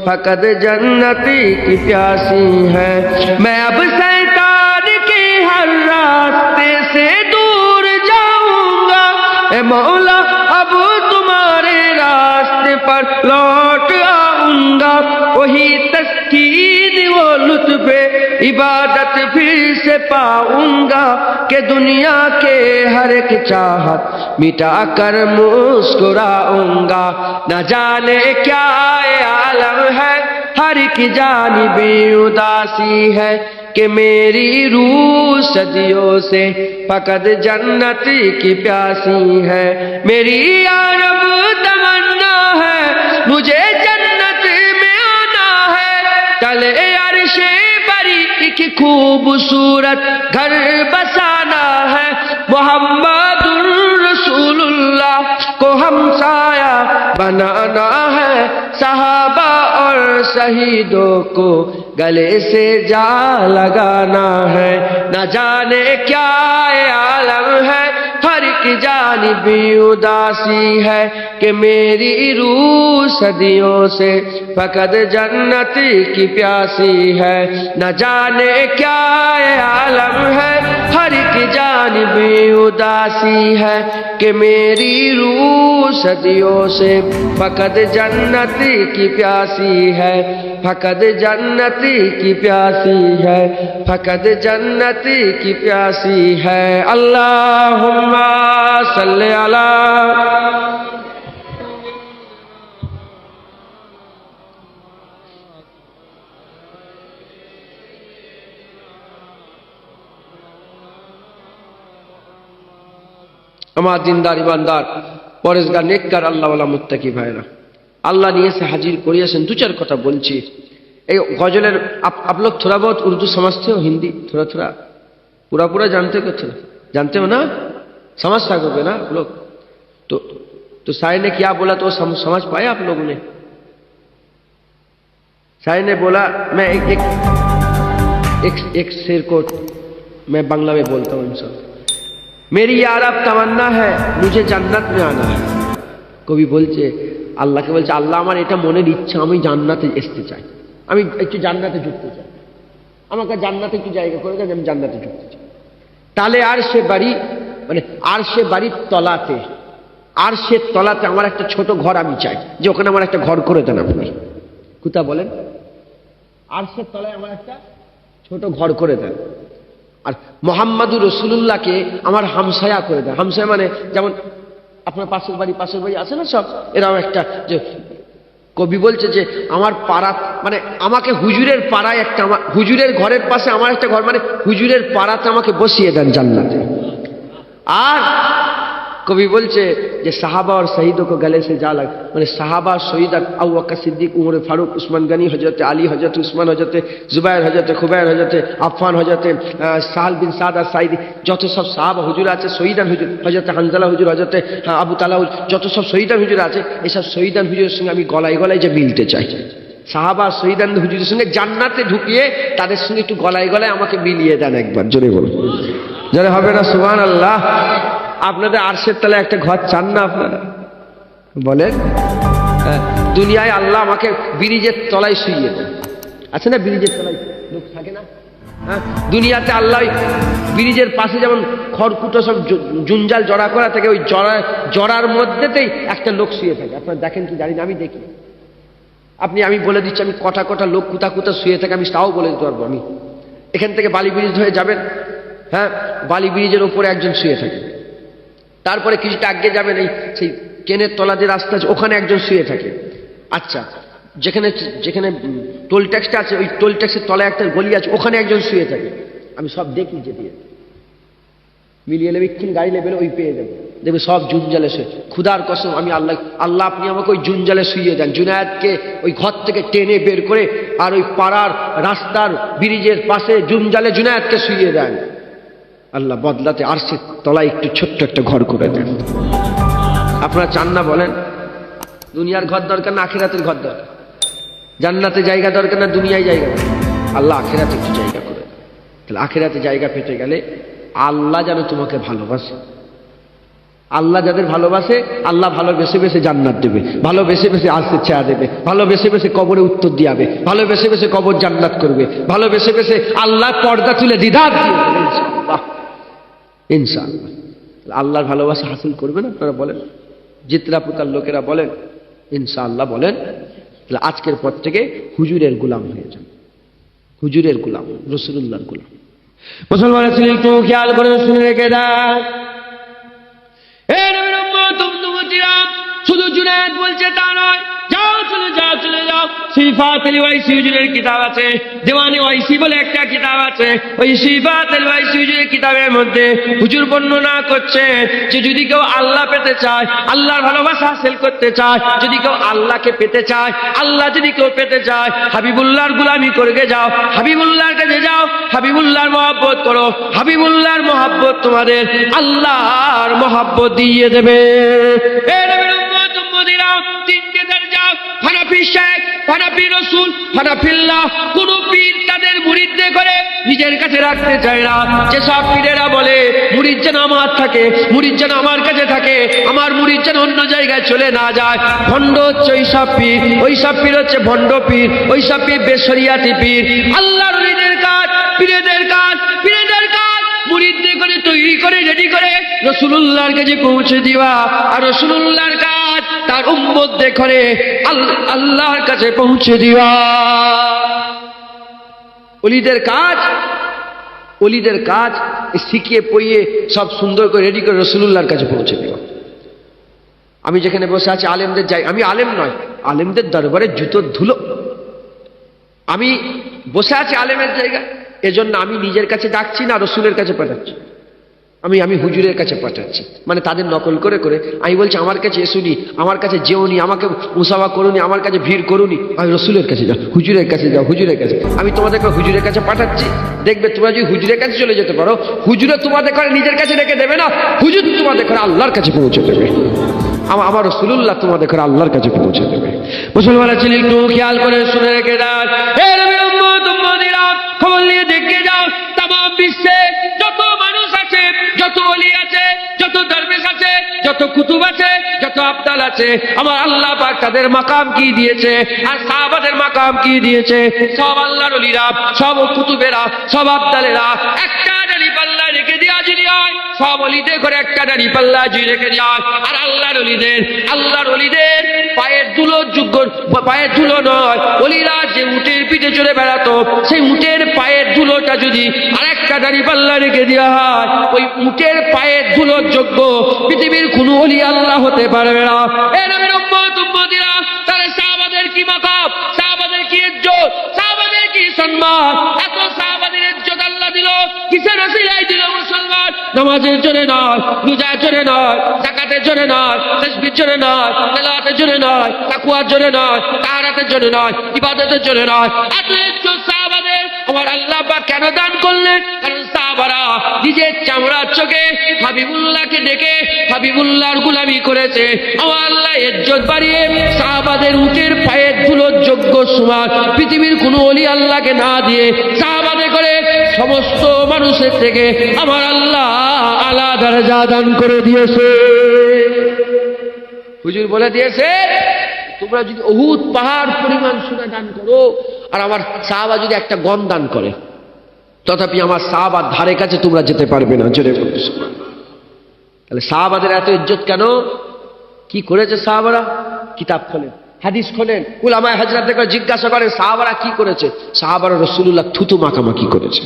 फकत जन्नत की प्यासी है। मैं अब शैतान के हर रास्ते से दूर जाऊंगा, ए मौला अब तुम्हारे रास्ते पर लौट आऊंगा। वही तस्कीन वो लुत्फ़े इबादत फिर से पाऊंगा, कि दुनिया के हर एक चाहत मिटा कर मुस्कुराऊंगा। न जाने क्या आलम है, हर की जानिबी उदासी है, कि मेरी रूह सदियों से फकत जन्नत की प्यासी है। मेरी या रब तमन्ना है, मुझे जन्नत में आना की खूबसूरत घर बसाना है, मोहम्मदुर रसूलुल्लाह को हमसाया बनाना है, सहाबा और शहीदों को गले से जा लगाना है। न जाने क्या आलम है, हर की जानिबी उदासी है कि मेरी रूह सदियों से फकत जन्नत की प्यासी है। न जाने क्या आलम है, हर की जानिबी उदासी है कि मेरी रूह सदियों से फकत जन्नत की प्यासी है, फकत जन्नत की प्यासी है, फकत जन्नत की प्यासी है। अल्लाहुम्मा सल्ले अला। আমার দিনদার ইমানদার পরেশগার নেককার আল্লাহওয়ালা মুত্তাকি ভাইরা, আল্লাহ নিয়ে এসে হাজির করিয়েছেন। দু চার কথা বলছি। এই গজলের आप लोग थोड़ा बहुत उर्दू समझते हो, हिंदी थोड़ा थोड़ा, पूरा पूरा जानते हो? थोड़ा जानते हो ना, समझ सकोगे ना आप लोग? तो शायर ने क्या बोला तो समझ पाए आप लोगों ने? शायर ने बोला, मैं एक शेर को मैं बांग्ला में बोलता हूँ इंशाअल्लाह। मेरी यार अब तमन्ना है मुझे जन्नत में आना है। কবি বলছে আল্লাহকে, বলছে আল্লাহ আমার এটা মনের ইচ্ছা, আমি জান্নাতে আসতে চাই, আমি একটু জান্নাতে ঢুকতে চাই, আমাকে জান্নাতে একটু জায়গা করে দেন, আমি জান্নাতে ঢুকতে চাই। তাহলে আর সে বাড়ি, মানে আর সে বাড়ির তলাতে, আর সে তলাতে আমার একটা ছোট ঘর আমি চাই, যে ওখানে আমার একটা ঘর করে দেন আপনি। কোথা বলেন? আর সে তলায় আমার একটা ছোট ঘর করে দেন, আর মোহাম্মদুর রসুলুল্লাহকে আমার হামসায়া করে দেন। হামসায়া মানে যেমন আপনার পাশের বাড়ি আছে না সব, এরাও একটা, যে কবি বলছে যে আমার পাড়া, মানে আমাকে হুজুরের পাড়ায় একটা, আমার হুজুরের ঘরের পাশে আমার একটা ঘর, মানে হুজুরের পাড়াতে আমাকে বসিয়ে দেন জান্নাতে। আর কবি বলছে যে সাহাবা और शहीदों को गले से जा लग, মানে সাহাবা, শহীদ, আবু বকর সিদ্দিক, উমর ফারুক, উসমান গনি, হযরত আলী, হযরত উসমান, হযরত জুবায়ের, হযরত খুবাইর, হযরত আফফান, হযরত সাহাল বিন সাদ আস-সাঈদি, যত সব সাহাবা হুজুর আছে, শহীদান হুজুর, হযরত হানজালা হুজুর, হযরত আবু তালা হুজুর, যত সব শহীদান হুজুর আছে, এসব শহীদান হুজুরের সঙ্গে আমি গলায় গলায় যে মিলতে চাই। সাহাবা শহীদান হুজুরের সঙ্গে জান্নাতে ঢুকিয়ে তাদের সঙ্গে একটু গলায় গলায় আমাকে মিলিয়ে দেন একবার, জোরে বলুন, জোরে হবে না সুবহানাল্লাহ। আপনাদের আরশের তলায় একটা ঘর চান না আপনারা? বলেন। দুনিয়ায় আল্লাহ আমাকে ব্রিজের তলায় শুইয়ে দেন, আছে না ব্রিজের তলায় লোক থাকে না? হ্যাঁ, দুনিয়াতে আল্লাহ ব্রিজের পাশে যেমন খড়কুটো সব জঞ্জাল জড়া করা থাকে, ওই জড়ার মধ্যেতেই একটা লোক শুয়ে থাকে। আপনারা দেখেন কি জানি না, আমি দেখি। আমি বলে দিচ্ছি, আমি কটা লোক কোথা শুয়ে থাকে আমি তাও বলে দিতে পারবো। আমি এখান থেকে বালি ব্রিজ হয়ে যাবেন, হ্যাঁ, বালি ব্রিজের ওপরে একজন শুয়ে থাকে। তারপরে কিছুটা আগে যাবেন, এই সেই ট্রেনের তলা যে রাস্তা আছে ওখানে একজন শুয়ে থাকে। আচ্ছা, যেখানে টোল ট্যাক্সটা আছে, ওই টোল ট্যাক্সের তলায় একটা গলি আছে, ওখানে একজন শুয়ে থাকে। আমি সব দেখি, যেতে মিলিয়ে নেবে, ইক্ষণ গাড়ি নেবেন, ওই পেয়ে যাবে, দেখবে সব জুনজালে শুয়ে। খুদার কসম, আমি আল্লাহ আপনি আমাকে ওই জুনজালে শুইয়ে দেন, জুনায়েদকে ওই ঘর থেকে টেনে বের করে, আর ওই পাড়ার রাস্তার ব্রিজের পাশে জুনজালে জুনায়েদকে শুইয়ে দেন। আল্লাহ বদলাতে আরশের তলায় একটু ছোট্ট একটা ঘর করে দেন। আপনারা চান না বলেন? দুনিয়ার ঘর দরকার না আখিরাতের ঘর দরকার? জান্নাতে জায়গা দরকার না দুনিয়ায় জায়গা দরকার? আল্লাহ আখিরাতে একটু জায়গা করে দেন। তাহলে আখিরাতে জায়গা পেতে গেলে আল্লাহ যেন তোমাকে ভালোবাসে। আল্লাহ যাদের ভালোবাসে, আল্লাহ ভালোবেসে বেসে জান্নাত দেবে, ভালোবেসে বেসে আরশের ছায়া দেবে, ভালোবেসে বেসে কবরে উত্তর দিয়াবে, ভালোবেসে বেসে কবর জান্নাত করবে, ভালোবেসে বেসে আল্লাহ পর্দা তুলে দিদার দিয়ে ইনশাআল্লাহ, ইনশাআল্লাহ। আল্লাহর ভালোবাসা হাসিল করবেন আপনারা? বলেন। জিত্রাপুতার লোকেরা বলেন ইনশাআল্লাহ বলেন। তাহলে আজকের পর থেকে হুজুরের গোলাম হয়ে যান, হুজুরের গোলাম, রাসূলুল্লাহর গোলাম। মুসলমান ছিলেন, একটু খেয়াল করে শুনে রেখে দেন। শুধু জুনায়েদ বলছে তা নয়, যাও চলে যাও। সিফাত আল ওয়াইসি হুজুরের কিতাব আছে, দেওয়ানে ওয়াইসি বলে একটা কিতাব আছে। ওই সিফাত আল ওয়াইসি হুজুরের কিতাবের মধ্যে হুজুর বর্ণনা করছে যে যদি কেউ আল্লাহ পেতে চায়, আল্লাহর ভালোবাসা হাসিল করতে চায়, যদি কেউ আল্লাহকে পেতে চায়, আল্লাহ যদি কেউ পেতে চায়, হাবিবুল্লাহর গোলামি করে যাও, হাবিবুল্লাহর কাছে যাও, হাবিবুল্লাহর মহব্বত করো, হাবিবুল্লাহর মহব্বত তোমাদের আল্লাহর মহব্বত দিয়ে দেবে। এ নবীর উম্মত উম্মতিরা, তিনটে দরজা, হানাফি শেখ, হানাফি রসুল, হানাফিল্লাহ। কোন পীর তাদের মুরিদদের করে নিজের কাছে রাখতে চায় না। যেসব পীরেরা বলে মুরিদ যেন আমার থাকে, মুরিদ যেন আমার কাছে থাকে, আমার মুরিদ যেন অন্য জায়গায় চলে না যায়, ভণ্ড হচ্ছে ওইসব পীর, ওইসব পীর হচ্ছে ভণ্ড পীর, ওইসব পীর বেশরিয়াতি পীর। আল্লাহর ওলিদের কাজ, পীরেদের কাজ, পীরেদের কাজ মুরিদদের করে তৈরি করে রেডি করে রাসূলুল্লাহর কাছে পৌঁছে দিবা, আর রাসূলুল্লাহর কাজ তার উম্মতদের করে আল্লাহর কাছে পৌঁছে দিবা। ওলিদের কাজ, ওলিদের কাজ শিখিয়ে পড়িয়ে সব সুন্দর করে রেডি করে রাসূলুল্লাহর কাছে পৌঁছে দিবা। আমি যেখানে বসে আছি আলেমদের যাই, আমি আলেম নয়, আলেমদের দরবারে জুতোর ধুলো। আমি বসে আছি আলেমের জায়গায়, এজন্য আমি নিজের কাছে ডাকছি না, রসুলের কাছে পাঠাচ্ছি। আমি হুজুরের কাছে পাঠাচ্ছি, মানে তাদের নকল করে করে আমি বলছি আমার কাছে এসুনি, আমার কাছে যেওনি, আমাকে মুসাফা করুনি, আমার কাছে ভিড় করুনি, আমি রসুলের কাছে যাও, হুজুরের কাছে যাও, হুজুরের কাছে। আমি তোমাদেরকে হুজুরের কাছে পাঠাচ্ছি, দেখবে তোমরা যদি হুজুরের কাছে চলে যেতে পারো, হুজুরে তোমাদের করে নিজের কাছে রেখে দেবে না, হুজুর তোমাদের করে আল্লাহর কাছে পৌঁছে দেবে। আমার রাসূলুল্লাহ তোমাদের করে আল্লাহর কাছে পৌঁছে দেবে। মুসলমানের ছেলে একটু খেয়াল করে শুনে রেখে দেন। হে নবীর উম্মত উম্মতিরা, খবর নিয়ে দেখে যাও, তামাম বিশ্বে যত মানুষ আছে, যত ওলি আছে, যত দরবেশ আছে, যত কুতুব আছে, যত আবদাল আছে, আমার আল্লাহ পাক তাদের মাকাম কি দিয়েছে, আর সাহাবাদের মাকাম কি দিয়েছে। সব আল্লাহর ওলিরা, সব কুতুবেরা, সব আবদালেরা একটা দাড়ি পাল্লা রেখে দেওয়া যদি হয়, সব ওলিদের করে একটা দাড়ি পাল্লা যদি রেখে দেওয়া হয়, আর আল্লাহর ওলিদের পায়ের ধুলো যোগ্য, পায়ের ধুলো নয়, ওলিরা যে উটের পিঠে চড়ে বেড়াতো, সেই উটের পায়ের ধুলোটা যদি আরেকটা দাড়ি পাল্লা রেখে দেওয়া হয়, ওই উটের পায়ের ধুলোর যোগ্য পৃথিবীর কোন ওলি আল্লাহ হতে পারবে না। এ নবীর উম্মত উম্মতিরা, তাহলে সাহাবাদের কি মাকাম, সাহাবাদের কি ইজ্জত, সাহাবাদের কি সম্মান, এত সাহাবাদের ইজ্জত আল্লাহ দিল কিসের ওসিলায় দিল? মুসলমান, নামাজের জন্য নয়, রোজার জন্য নয়, যাকাতের জন্য নয়, তাসবিহের জন্য নয়, তেলাওয়াতের জন্য নয়, তাকওয়ার জন্য নয়, তাহারাতের জন্য নয়, ইবাদতের জন্য নয়। এত ইজ্জত সাহাবাদের আমার আল্লাহ পাক কেন দান করলেন? কারণ সাহাবারা নিজের চামড়ার চোখে হাবিবুল্লাহকে ডেকে হাবিবুল্লাহর গোলামি করেছে। আমার আল্লাহ ইজ্জত বাড়িয়ে সাহাবাদের উটের পায়ের ধুলোর যোগ্য সমান পৃথিবীর কোনো ওলি আল্লাহকে না দিয়ে সাহাবাদের করে সমস্ত মানুষের থেকে আমার আল্লাহ আলাদা দরজা দান করে দিয়েছে। হুজুর বলে দিয়েছে, তোমরা যদি উহুদ পাহাড় পরিমাণ সোনা দান করো, আর আমার সাহাবা যদি একটা গম দান করে, তথাপি আমার সাহাবার ধারে কাছে তোমরা যেতে পারবে না। জোরে বলতে, তাহলে সাহাবাদের এত ইজ্জত কেন? কি করেছে সাহাবারা? কিতাব খোলেন, হাদিস খোলেন, উলামায়ে হাজরাতদের করে জিজ্ঞাসা করেন সাহাবারা কি করেছে। সাহাবারা রাসূলুল্লাহ থুতু মাখামাখি করেছে।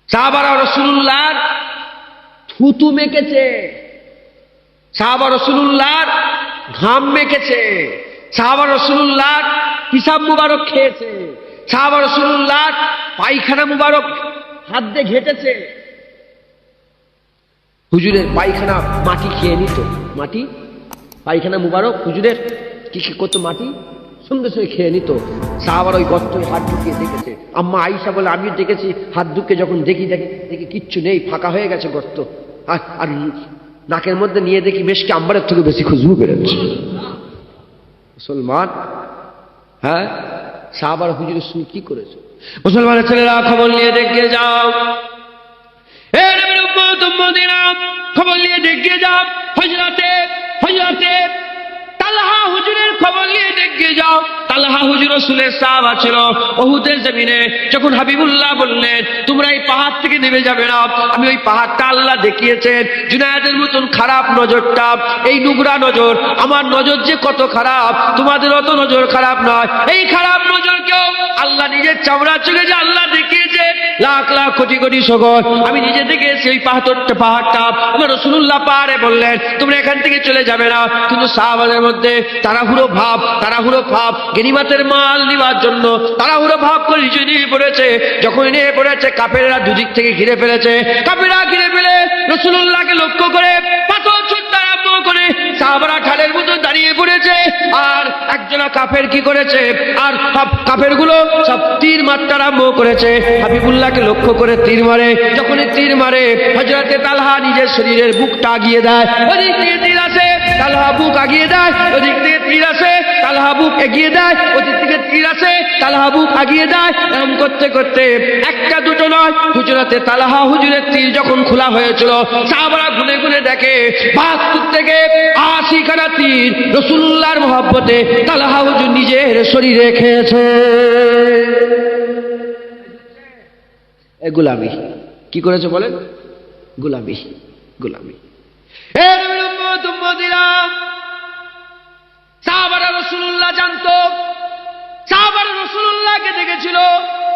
সাহাবারা রাসূলুল্লাহর থুতু মেখেছে, সাহাবা রাসূলুল্লাহর ঘাম মেখেছে, সাহাবা রাসূলুল্লাহর পিসাব মুবারক খেয়েছে, সাহাবা রাসূলুল্লাহর পায়খানা মুবারক হাত দিয়ে ঘেটেছে। হুজুরের পায়খানা মাটি খেয়ে নিত, মাটি পায়খানা মুবারক হুজুরের কি করতো, মাটি সঙ্গে সঙ্গে খেয়ে নিত। সাহাবার ওই গর্তে হাত ঢুকিয়ে দেখেছে। আম্মা আয়েশা বলে, আমিও দেখেছি, হাত ঢুকিয়ে যখন দেখি কিচ্ছু নেই, ফাঁকা হয়ে গেছে গর্ত, আর নাকের মধ্যে নিয়ে দেখি মেশকে আম্বারের থেকে বেশি খুশবু বেরোচ্ছে। মুসলমান, হ্যাঁ, সাহাবার হুজুরের সঙ্গে কি করেছে? মুসলমানের ছেলেরা খবর নিয়ে দেখে যাও, খবর নিয়ে দেখে যাও, হযরতে তালহা হুজুরের খবর নিয়ে দেখে যাও। তালহা হুজুর রাসূলের সাহাবা ছিল। উহুদের জমিনে যখন হাবিবুল্লাহ বললেন তোমরা এই পাহাড় থেকে নেমে যাবে না, আমি ওই পাহাড়টা আল্লাহ দেখিয়েছেন। জুনায়েদের মতন খারাপ নজরটা, এই নোংরা নজর, আমার নজর যে কত খারাপ, তোমাদের অত নজর খারাপ নয়। এই খারাপ নজরকেও আল্লাহ নিজের চামড়া চোখে যে আল্লাহ দেখিয়েছে, লাখ লাখ কোটি কোটি শকর আমি নিজে দেখেছি। এই পাহাড়টা আমার রাসূলুল্লাহ পাহাড়ে বললেন তোমরা এখান থেকে চলে যাবে না। কিন্তু সাহাবাদের মধ্যে তাড়াহুড়ো ভাব, গনিমতের মাল নেওয়ার জন্য তাড়াহুড়ো ভাব করে নিয়ে পড়েছে। যখন নিয়ে পড়েছে, কাফেররা দুদিক থেকে ঘিরে ফেলেছে। কাফেররা ঘিরে ফেলে রাসূলুল্লাহকে লক্ষ্য করে পাথর ছুঁড়তে আরম্ভ করে সাহাবারা ঢালের মতো দাঁড়িয়ে পড়েছে, আর একজনা কাফের কি করেছে, আর কাফের গুলো সব তীর মারতে আরম্ভ করেছে। হাবিবুল্লাহকে লক্ষ্য করে তীর মারে। যখনই তীর মারে, হযরতে তালহা নিজের শরীরের বুকটা আগিয়ে দেয়, ওদিক থেকে তীর আসে, তালহা বুক আগিয়ে দেয়, ওদিক থেকে তীর আসে, তালহা বুক এগিয়ে দেয়, ওদিক থেকে তীর আসে, তালহা বুক আগিয়ে দেয়। এরকম করতে করতে একটা দুটো নয়, হুজরাতে তালহা হুজুরের তীর যখন খোলা হয়েছিল, সাহাবারা গুনে গুনে দেখে ৭২ থেকে ৮০ খানা তীর রাসূলুল্লাহর মহব্বতে তালহা হুজুর নিজের শরীরে খেয়েছে। গোলামি কি করেছে বলেন? গোলামি, গোলামি। সাহাবারা রাসূলুল্লাহ জানতো, সাহাবারা রাসূলুল্লাহকে দেখেছিল।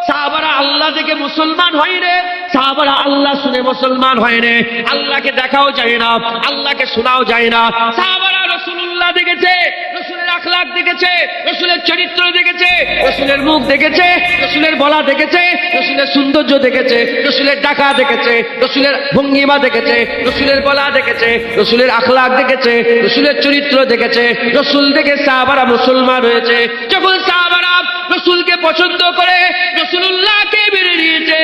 সাহাবারা আল্লাহ দেখে মুসলমান হয় রে, সাহাবারা আল্লাহ শুনে মুসলমান হয় রে। আল্লাহকে দেখাও যায় না, আল্লাহকে শোনাও যায় না। সাহাবারা রাসূলুল্লাহ দেখেছে, রাসূলের আখলাক দেখেছে, রাসূলের চরিত্র দেখেছে, রাসূলের মুখ দেখেছে, রাসূলের বলা দেখেছে, রাসূলের সৌন্দর্য দেখেছে, রাসূলের ডাকা দেখেছে, রাসূলের ভঙ্গিমা দেখেছে, রাসূলের বলা দেখেছে, রাসূলের আখলাক দেখেছে, রাসূলের চরিত্র দেখেছে। রাসূল দেখে সাহাবারা মুসলমান হয়েছে। যখন সাহাবারা রাসূলকে পছন্দ করে রাসূলুল্লাহকে মেনে নিয়েছে,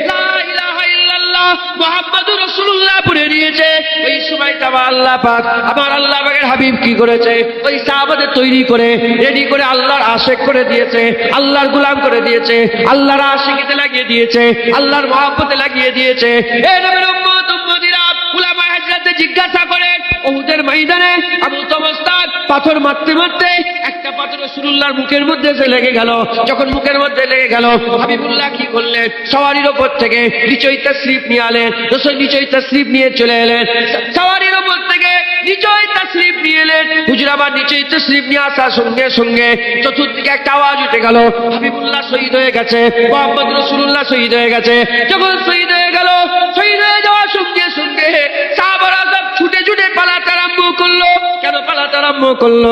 লা ইলাহা ইল্লাল্লাহ মুহাম্মাদুর রাসূলুল্লাহ পড়ে নিয়েছে, ওই সময় আল্লাহ পাক, আমার আল্লাহ পাকের হাবিব কি করেছে? ওই সাহাবাদের তৈরি করে রেডি করে আল্লাহর আশিক করে দিয়েছে, আল্লাহর গোলাম করে দিয়েছে, আল্লাহর আশিকিতে লাগিয়ে দিয়েছে, আল্লাহর মহব্বতে লাগিয়ে দিয়েছে। এ নবীর উম্মত উম্মতিরা, উলামায়ে হযরতে জিজ্ঞাসা করে, উহুদের ময়দানে আবু তামাস্তাক পাথর মারতে মারতে একটা পাথর রাসূলুল্লাহর মুখের মধ্যে এসে লেগে গেল। যখন মুখের মধ্যে লেগে গেল, হাবিবুল্লাহ কি করলেন? সওয়ারির ওপর থেকে নিচই তাশরিফ নিয়ে এলেন। রাসূল নিচই তাশরিফ নিয়ে চলে এলেন, সওয়ারির ওপর থেকে নিচই তাশরিফ নিয়ে এলেন। হুজুর আবার নিচই তাশরিফ নিয়ে আসার সঙ্গে সঙ্গে চতুর্দিকে একটা আওয়াজ উঠে গেল, হাবিবুল্লাহ শহীদ হয়ে গেছে, মুহাম্মদ রাসূলুল্লাহ শহীদ হয়ে গেছে। যখন শহীদ হয়ে গেল, শহীদ হয়ে যাওয়ার সঙ্গে সঙ্গে সাহাবারা সব ছুটে ছুটে পালাতে আরম্ভ করলো। কেন পালাতে আরম্ভ করলো?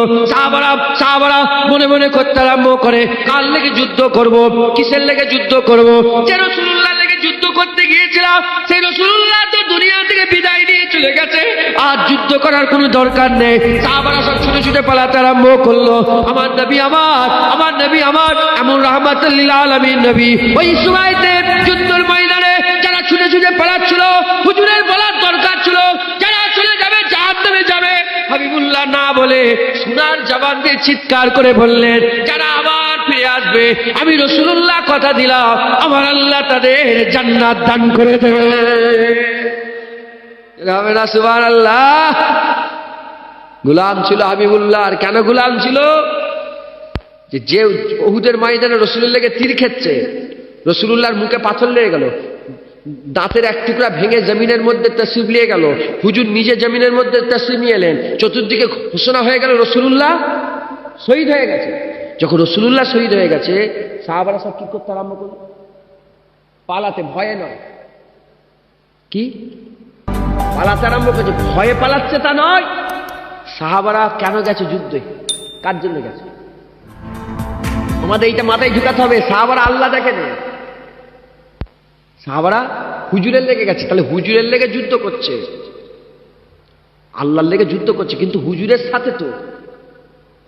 সাহাবারা মনে মনে করতে আরম্ভ করে, কার লেগে যুদ্ধ করব, কিসের লেগে যুদ্ধ করব? যে রাসূলুল্লাহ লেগে যুদ্ধ করতে গিয়েছিলাম, সেই রাসূলুল্লাহ তো দুনিয়া থেকে বিদায় নিয়ে চলে গেছে, আর যুদ্ধ করার কোনো দরকার নেই। সাহাবারা সব ছুটে ছুটে পালাতে আরম্ভ করলো। আমার নবী আমার, আমার নবী আমার, এমন রাহমাতুল লিল আলামিন নবী, ওই সময়তে যুদ্ধের ময়দানে যারা ছুটে ছুটে পালাচ্ছিল, হুজুরের বলার দরকার ছিল, যারা চলে যাবে জাহান্নামে যাবে, হাবিবুল্লাহ না বলে সোনার জবান দিয়ে চিৎকার করে বললেন, যারা আবার ফিরে আসবে, আমি রাসূলুল্লাহ কথা দিলাম, আমার আল্লাহ তাদের জান্নাত দান করে দেবে। সুবহানাল্লাহ। গোলাম ছিল হাবিবুল্লাহ। আর কেন গোলাম ছিল? যে উহুদের ময়দানে রাসূলুল্লাহকে তীর খেচ্ছে, রাসূলুল্লাহর মুখে পাথর লেগে গেল, দাঁতের এক টুকরা ভেঙে জমিনের মধ্যে তাশরিফ নিয়ে গেল, হুজুর নিজে জমিনের মধ্যে তাশরিফ নিয়ে এলেন, চতুর্দিকে ঘোষণা হয়ে গেল রাসূলুল্লাহ শহীদ হয়ে গেছে। যখন রাসূলুল্লাহ শহীদ হয়ে গেছে, সাহাবারা সব কি করতে আরম্ভ করল? পালাতে, ভয়ে নয়, কি পালাতে আরম্ভ করেছে। ভয়ে পালাচ্ছে তা নয়। সাহাবারা কেন গেছে যুদ্ধে? কার জন্য গেছে? আমাদের এইটা মাথায় ঢুকাতে হবে। সাহাবারা আল্লাহ দেখে নেই, সাহাবারা হুজুরের লেগে গেছে। তাহলে হুজুরের লেগে যুদ্ধ করছে, আল্লাহর লেগে যুদ্ধ করছে, কিন্তু হুজুরের সাথে তো,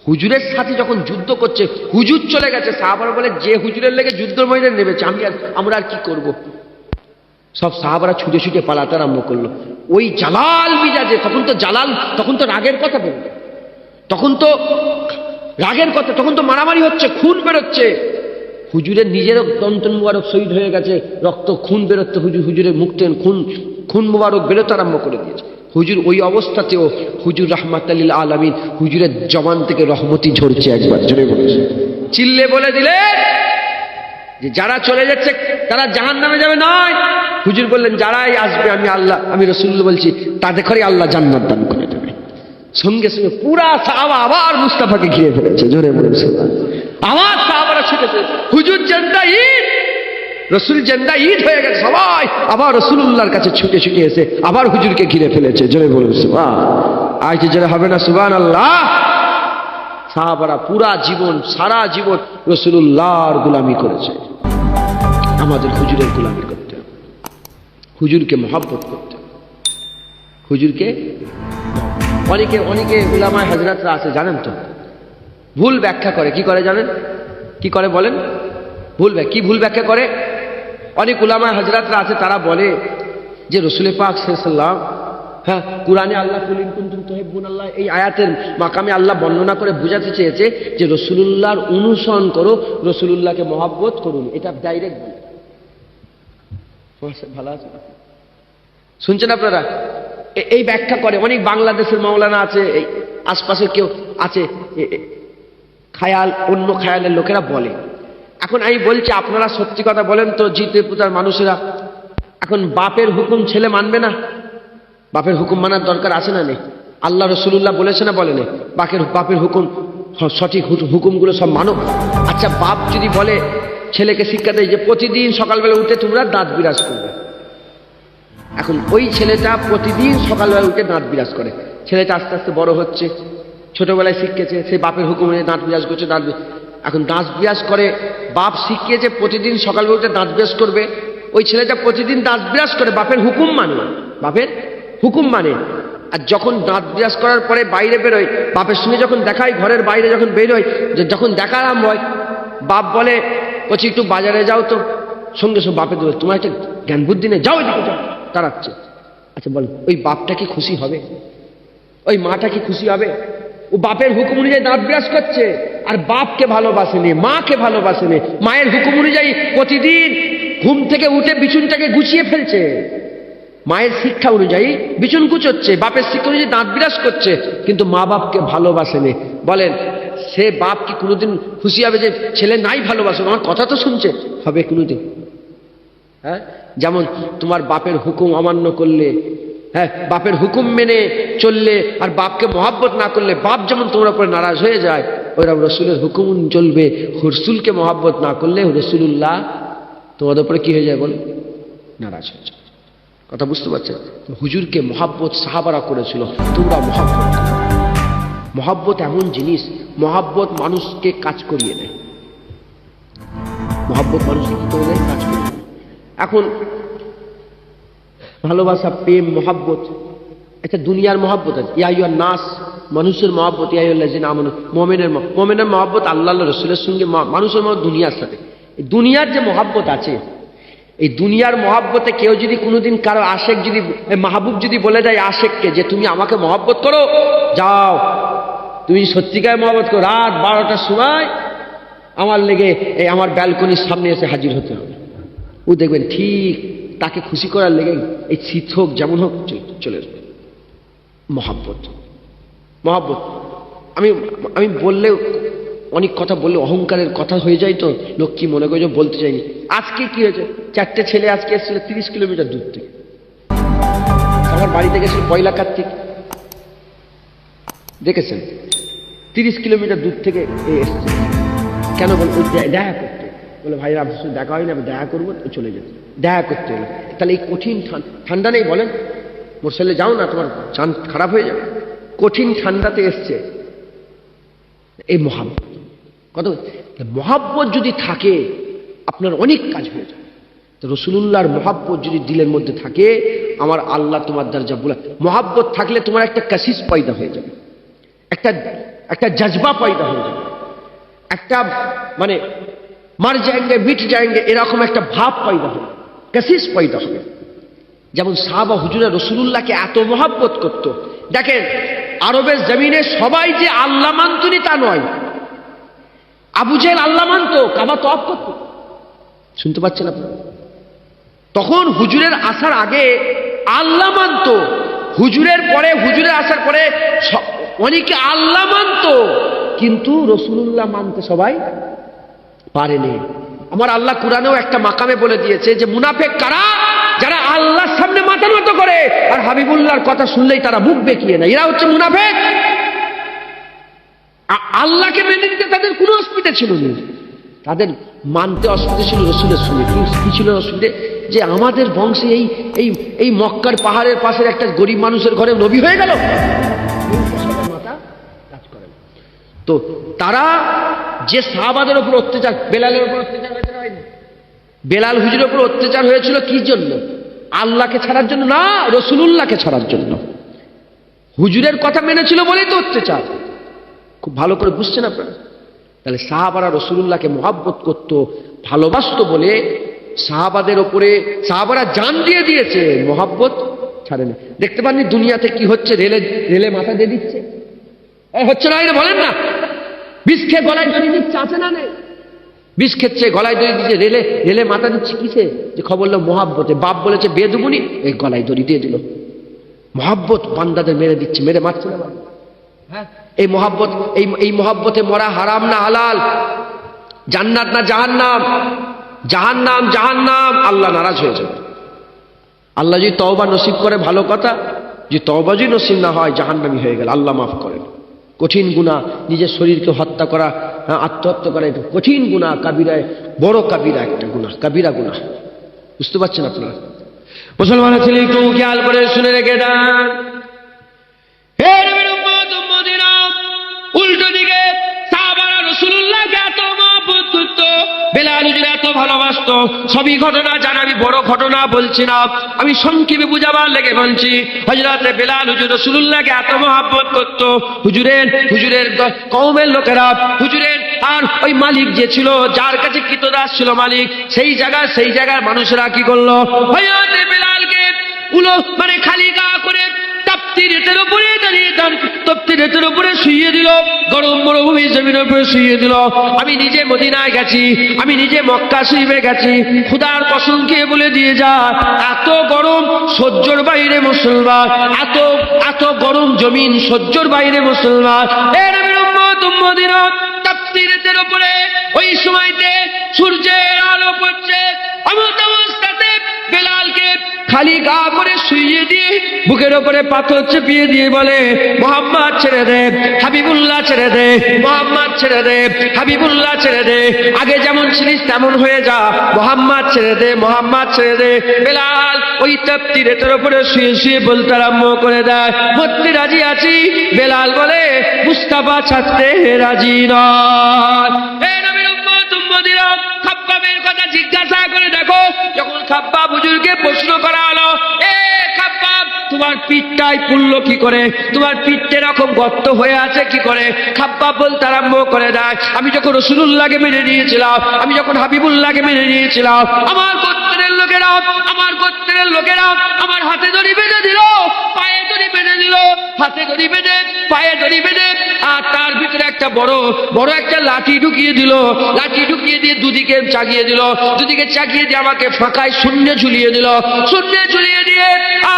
হুজুরের সাথে যখন যুদ্ধ করছে, হুজুর চলে গেছে, সাহাবারা বলে যে হুজুরের লেগে যুদ্ধ ময়দানে নেমেছে, আমরা আর কি করব? সব সাহাবারা ছুটে ছুটে পালাতে আরম্ভ করলো। ওই জালাল মিজাজে, তখন তো রাগের কথা বলবে, তখন তো রাগের কথা, তখন তো মারামারি হচ্ছে, খুন বেরোচ্ছে। হুজুরের নিজেরও দন্তন মুবারক শহীদ হয়ে গেছে, রক্ত খুন বেরোচ্ছে, হুজুরের মুখ থেকে খুন মুবারক বেরোতে আরম্ভ করে দিয়েছে। হুজুর ওই অবস্থাতেও হুজুর রাহমাতুল লিল আলামিন, হুজুরের জবান থেকে রহমতি ঝরছে। একবার জোরে বলেছে, চিল্লে বলে দিলে যে যারা চলে যাচ্ছে তারা জাহান্নামে যাবে নয়। হুজুর বললেন যারাই আসবে, আমি রাসূলুল্লাহ বলছি, তাদের করে আল্লাহ জান্নাত দান করে দেবে। সঙ্গে সঙ্গে পুরা সাহাবা আবার মুস্তাফাকে ঘিরে ফেলেছে। জোরে বলেছে, আমার সাহাবারা ছুটেছে, হুজুর জিন্দা ঈদ, রাসূল জিন্দা ঈদ হয়ে গেছে, সবাই আবার রাসূলুল্লাহর কাছে ছুটে ছুটে এসে আবার হুজুরকে ঘিরে ফেলেছে। জোরে বলেছে, আজ জোরে হবে না সুবহানাল্লাহ। সাহাবারা পুরা জীবন, সারা জীবন রাসূলুল্লাহর গোলামি করেছে। আমাদের হুজুরের গোলামি করতে হবে, হুজুরকে মহব্বত করতে হবে, হুজুরকে অনেকে অনেকে উলামায়ে হযরতরা আছে জানেন তো, ভুল ব্যাখ্যা করে। কি করে জানেন? কি করে বলেন? কি ভুল ব্যাখ্যা করে? অনেক উলামায়ে হযরতরা আছে, তারা বলে যে রাসূল পাক সাল্লাল্লাহু আলাইহি ওয়াসাল্লাম, হ্যাঁ, কুরআনে আল্লাহ কুল ইন কুনতুম তুহিব্বুনাল্লাহ, এই আয়াতের মাকামে আল্লাহ বর্ণনা করে বোঝাতে চেয়েছে যে রাসূলুল্লাহর অনুসরণ করো, রাসূলুল্লাহকে মহব্বত করুন। এটা ডাইরেক্ট বলে। ভালো আছে, শুনছেন আপনারা? এই ব্যাখ্যা করে অনেক বাংলাদেশের মাওলানা আছে, এই আশপাশে কেউ আছে, খায়াল, অন্য খায়ালের লোকেরা বলে। এখন আমি বলছি, আপনারা সত্যি কথা বলেন তো, জিতে পুতার মানুষেরা, এখন বাপের হুকুম ছেলে মানবে না? বাপের হুকুম মানার দরকার আছে না নেই? আল্লাহ রাসূলুল্লাহ বলেছে না বলেনি? বাপের হুকুম, সঠিক হুকুমগুলো সব মানো। আচ্ছা, বাপ যদি বলে, ছেলেকে শিক্ষা দেয় যে প্রতিদিন সকালবেলা উঠে তোমরা দাঁত বিরাজ করবে, এখন ওই ছেলেটা প্রতিদিন সকালবেলা উঠে দাঁত বিরাজ করে, ছেলেটা আস্তে আস্তে বড় হচ্ছে, ছোটবেলায় শিখেছে, সে বাপের হুকুমে দাঁত বিরাজ করছে, এখন দাঁত বিরাজ করে, বাপ শিখিয়েছে প্রতিদিন সকালবেলা উঠে দাঁত বিরাজ করবে, ওই ছেলেটা প্রতিদিন দাঁত বিরাজ করে, বাপের হুকুম মানে, বাপের হুকুম মানে। আর যখন দাঁত বিরাজ করার পরে বাইরে বেরোয়, বাপের সঙ্গে যখন দেখা হয়, ঘরের বাইরে যখন বেরোয়, যখন দেখা আরম্ভ হয়, বাপ বলে বলছি একটু বাজারে যাও তো, সঙ্গে সঙ্গে বাপের বলে তোমার একটা জ্ঞান বুদ্ধি নেই, যাও এদিকে যাও, তাড়াচ্ছে। আচ্ছা বল, ওই বাপটা কি খুশি হবে? ওই মাটা কি খুশি হবে? ও বাপের হুকুম অনুযায়ী দাঁত বিরাজ করছে, আর বাপকে ভালোবাসেনি, মাকে ভালোবাসেনি, মায়ের হুকুম অনুযায়ী প্রতিদিন ঘুম থেকে উঠে বিছুনটাকে গুছিয়ে ফেলছে, মায়ের শিক্ষা অনুযায়ী বিছুন গুছোচ্ছে, বাপের শিক্ষা অনুযায়ী দাঁত বিরাজ করছে, কিন্তু মা বাপকে ভালোবাসেনি। বলেন, সে বাপ কি কোনোদিন খুশি হবে যে ছেলে নাই ভালোবাসে, আমার কথা তো শুনছে? হবে কোনোদিন? হ্যাঁ, যেমন তোমার বাপের হুকুম অমান্য করলে, হ্যাঁ, বাপের হুকুম মেনে চললে, আর বাপকে মহব্বত না করলে বাপ যেমন তোমার উপরে নারাজ হয়ে যায়, ওইরকম রসুলের হুকুম চলবে, রসুলকে মহব্বত না করলে রসুলুল্লাহ তোমাদের উপরে কি হয়ে যায় বল? নারাজ হয়ে যায়। কথা বুঝতে পারছেন? হুজুরকে মহব্বত সাহাবারা করেছিল, তোমরা মহব্বত করো। মহব্বত এমন জিনিস, মহব্বত মানুষকে কাজ করিয়ে দেয়, মহব্বত মানুষকে কি করে দেয়? কাজ করিয়ে দেয়। এখন ভালোবাসা, প্রেম, মহব্বত, একটা দুনিয়ার মহব্বত আছে, ইয়া নাস, মানুষের মহব্বত, ইয়া মুমিনের মহব্বত আল্লাহ রাসূলের সঙ্গে, মানুষের মহব্বত দুনিয়ার সাথে। দুনিয়ার যে মহব্বত আছে, এই দুনিয়ার মহব্বতে কেউ যদি কোনোদিন কারো আশেক, যদি মাহবুব যদি বলে দেয় আশেককে যে তুমি আমাকে মহব্বত করো, যাও, তুমি সত্যিকার মহব্বত করো, রাত 12টার সময় আমার লেগে এই আমার ব্যালকনির সামনে এসে হাজির হতে হবে, ও দেখবেন ঠিক তাকে খুশি করার লেগে এই শীত হোক যেমন হোক চলে আসবে। মহব্বত, মহব্বত। আমি বললে, অনেক কথা বললে অহংকারের কথা হয়ে যায়, তো লোক কি মনে করে বলতে চাইনি। আজকে কি হয়েছে, 4টে ছেলে আজকে এসেছিল 30 কিলোমিটার দূর থেকে, আমার বাড়িতে গেছিল পয়লা কার্তিক, দেখেছেন 30 কিলোমিটার দূর থেকে এসেছে। কেন বল? ওই দেখা করতে বলে, ভাই আপনার সাথে দেখা হয়নি, আমি দেখা করবো, চলে যেত, দেখা করতে এলো। তাহলে এই কঠিন ঠান্ডা নেই বলেন, মোরসালে যাও না, তোমার চান খারাপ হয়ে যাবে, কঠিন ঠান্ডাতে এসছে। এই মহব্বত, কত মহব্বত যদি থাকে আপনার অনেক কাজ হয়ে যায়। তো রাসূলুল্লাহর মহব্বত যদি দিলের মধ্যে থাকে, আমার আল্লাহ তোমার দরজা বুলা। মহব্বত থাকলে তোমার একটা কাশিস পয়দা হয়ে যাবে, একটা জজবা পয়দা হয়ে যাবে, একটা মানে মার যায়েঙ্গে মিট যায়েঙ্গে এরকম একটা ভাব পয়দা হবে, কাশিস পয়দা হবে। যেমন সাহাবা হুজুরা রাসূলুল্লাহকে এত মহব্বত করত। দেখেন, আরবের জমিনে সবাই যে আল্লাহ মানতনি তা নয়। আবু জেহেল আল্লাহ মানত, কাবা তওয়াফ করত, শুনতে পাচ্ছেন আপনারা? তখন হুজুরের আসার আগে আল্লাহ মানত, হুজুরের পরে, হুজুরের আসার পরে অনেকে আল্লাহ মানত, কিন্তু রাসূলুল্লাহ মানতে সবাই পারেনি। আমার আল্লাহ কুরআনেও একটা মাকামে বলে দিয়েছে যে মুনাফিক কারা, যারা আল্লাহর সামনে মাথা নত করে আর হাবিবুল্লাহর কথা শুনলেই তারা মুখ বেঁকিয়ে নেয়, এরা হচ্ছে মুনাফিক। আল্লাহকে মেনে নিতে তাদের কোনো অসুবিধা ছিল না, তাদের মানতে অসুবিধা ছিল রাসূলের সঙ্গে। কি ছিল অসুবিধা? যে আমাদের বংশে এই এই মক্কার পাহাড়ের পাশের একটা গরিব মানুষের ঘরে নবী হয়ে গেল, মাথা কাজ করে না। তো তারা যে সাহাবাদের উপর অত্যাচার, বেলালের উপর অত্যাচার হয়েছিল, বেলাল হুজুরের উপর অত্যাচার হয়েছিল কি জন্য? আল্লাহকে ছাড়ার জন্য না, রাসূলুল্লাহকে ছাড়ার জন্য। হুজুরের কথা মেনেছিল বলেই তো অত্যাচার। খুব ভালো করে বুঝছেন আপনারা? তাহলে সাহাবারা রাসূলুল্লাহকে মহব্বত করত, ভালোবাসতো বলে সাহাবাদের ওপরে সাহাবারা জান দিয়ে দিয়েছে, মহব্বত ছাড়েনি। দেখতে পাননি দুনিয়াতে কি হচ্ছে? রেলে রেলে মাথা দিয়ে দিচ্ছে, হচ্ছে না? বলেন না, বিষ খেয়ে গলায় দড়ি দিচ্ছে, আছে না? নেই, বিষ খেচ্ছে, গলায় দড়ি দিচ্ছে, রেলে রেলে মাথা দিচ্ছে কিসে? যে খবর হলো মহব্বতে। বাপ বলেছে বেদুমুনি, এই গলায় দড়ি দিয়ে দিল। মহব্বত বান্দাদের মেরে দিচ্ছে, মেরে মারছে না? হ্যাঁ, এই মহব্বত, এই মহব্বতে মরা হারাম না হালাল? জান্নাত না জাহান্নাম? জাহান্নাম, জাহান্নাম। আল্লাহ নারাজ হয়ে যাবে। আল্লাহ যদি তওবা নসিব করে ভালো কথা, যে তওবা যদি নসিব না হয় জাহান্নামী হয়ে গেল। আল্লাহ মাফ করেন। কঠিন গুনাহ, নিজের শরীরকে হত্যা করা, আত্মহত্যা করা, এটা কঠিন গুনাহ, কাবিরায় বড় কাবিরা একটা গুনাহ, কাবিরা গুনাহ। বুঝতে পারছেন আপনারা? মুসলমানের ছেলে একটু খেয়াল করে শুনে রেখে দেন। হে নবীর উম্মত উম্মতিরা, উল্টো দিকে সাহাবারা রাসূলুল্লাহকে এত মহব্বত করত, বেলাল হুজুর এত ভালোবাসতো। সবই ঘটনা জানাবি, বড় ঘটনা বলছি না, আমি সংক্ষেপে বুঝাবার লেগে বলছি। হযরতে বেলাল হুজুর রাসূলুল্লাহকে এত মহব্বত করত। হুজুরের কওমের লোকেরা, হুজুরের আর ওই মালিক যে ছিল, যার কাছে কৃতদাস ছিল মালিক, সেই জায়গার মানুষরা কি করলো? হযরতে বেলালকে মানে খালি গা করে তপ্তি রেতের উপরে দাঁড়িয়ে তপ্তি রেতের উপরে শুইয়ে দিল, গরম মরুভূমির জমির উপরে শুইয়ে দিল। আমি নিজে মদিনায় গেছি, আমি নিজে মক্কা শরীফে গেছি, খুদার কসম খেয়ে বলে দিয়ে যা, এত গরম সহ্যর বাইরে মুসলমান, এত গরম জমিন সহ্যর বাইরে মুসলমান। এ নবীর উম্মত উম্মতিরা, তপ্তি রেতের উপরে ওই সময়তে সূর্যের আলো পড়ছে, এমত অবস্থাতে বেলালকে খালি গা করে শুইয়ে দিয়ে বুকের ওপরে পাথর চেপিয়ে দিয়ে বলে, মুহাম্মদ ছেড়ে দে, হাবিবুল্লাহ ছেড়ে দে, মুহাম্মদ ছেড়ে দে, হাবিবুল্লাহ ছেড়ে দে, আগে যেমন ছিলিস তেমন হয়ে যা, মুহাম্মদ ছেড়ে দে, মুহাম্মদ ছেড়ে দে। বেলাল ওই তপ্তি রেতের উপরে শুয়ে শুয়ে বলতে আরম্ভ করে দেয়, মরতে রাজি আছি। বেলাল বলে, মুস্তাফা ছাড়তে রাজি নয়। এই নবীর উম্মত উম্মতিরা, খাব্বাবের কথা জিজ্ঞাসা করে দেখো। যখন খাব্বাব হুজুরকে প্রশ্ন করা হলো, এ খাব্বাব, তোমার পিঠটাই পুড়লো কি করে? তোমার পিঠটা এরকম গর্ত হয়ে আছে কি করে? খাব্বাব বলতে আরম্ভ করে দেয়, আমি যখন রাসূলুল্লাহকে মেনে নিয়েছিলাম, আমি যখন হাবিবুল্লাহকে মেনে নিয়েছিলাম, আমার গোত্রের লোকেরা আমার হাতে দড়ি বেঁধে দিল, পায়ে দড়ি বেঁধে দিল, হাতে দড়ি বেঁধে, পায়ে দড়ি বেঁধে, আর তার ভিতরে একটা বড় একটা লাঠি ঢুকিয়ে দিল। লাঠি ঢুকিয়ে দিয়ে দুদিকে চাগিয়ে দিল, দুদিকে চাগিয়ে দিয়ে আমাকে ফাঁকায় শূন্য ঝুলিয়ে দিল। শূন্য ঝুলিয়ে দিয়ে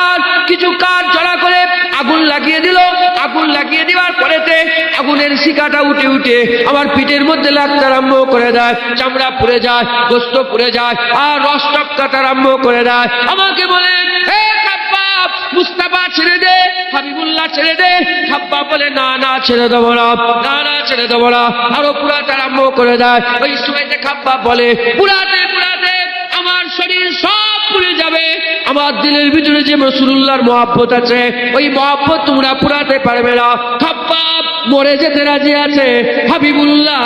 আর কিছু কাঠ জড়া করে আগুন লাগিয়ে দিল। আগুন লাগিয়ে দেওয়ার পরেতে আগুনের শিখাটা উঠে উঠে আমার পিঠের মধ্যে লাগতে আরম্ভ করে দেয়, চামড়া পুড়ে যায়, গোস্ত পুড়ে যায়, আর রস টপকাতে আরম্ভ করে দেয়। আমাকে বলে, হে খাব্বাব, মুস্তাফা ছেড়ে দে, হাবিবুল্লাহ ছেড়ে দে। খাব্বাব বলে, না না ছেড়ে দেবো না, না না ছেড়ে দেবো না, আরো পুরাতে আরম্ভ করে দেয়। ওই সময়তে খাব্বাব বলে, পুরাতে পুরাতে আমার শরীর সব পুড়ে যাবে, আমার দিলের ভিতরে যে রাসূলুল্লাহর মহব্বত আছে, ওই মহব্বত তোমরা পুরাতে পারবে না। খাব্বাব মরে যেতে রাজি আছে, হাবিবুল্লাহ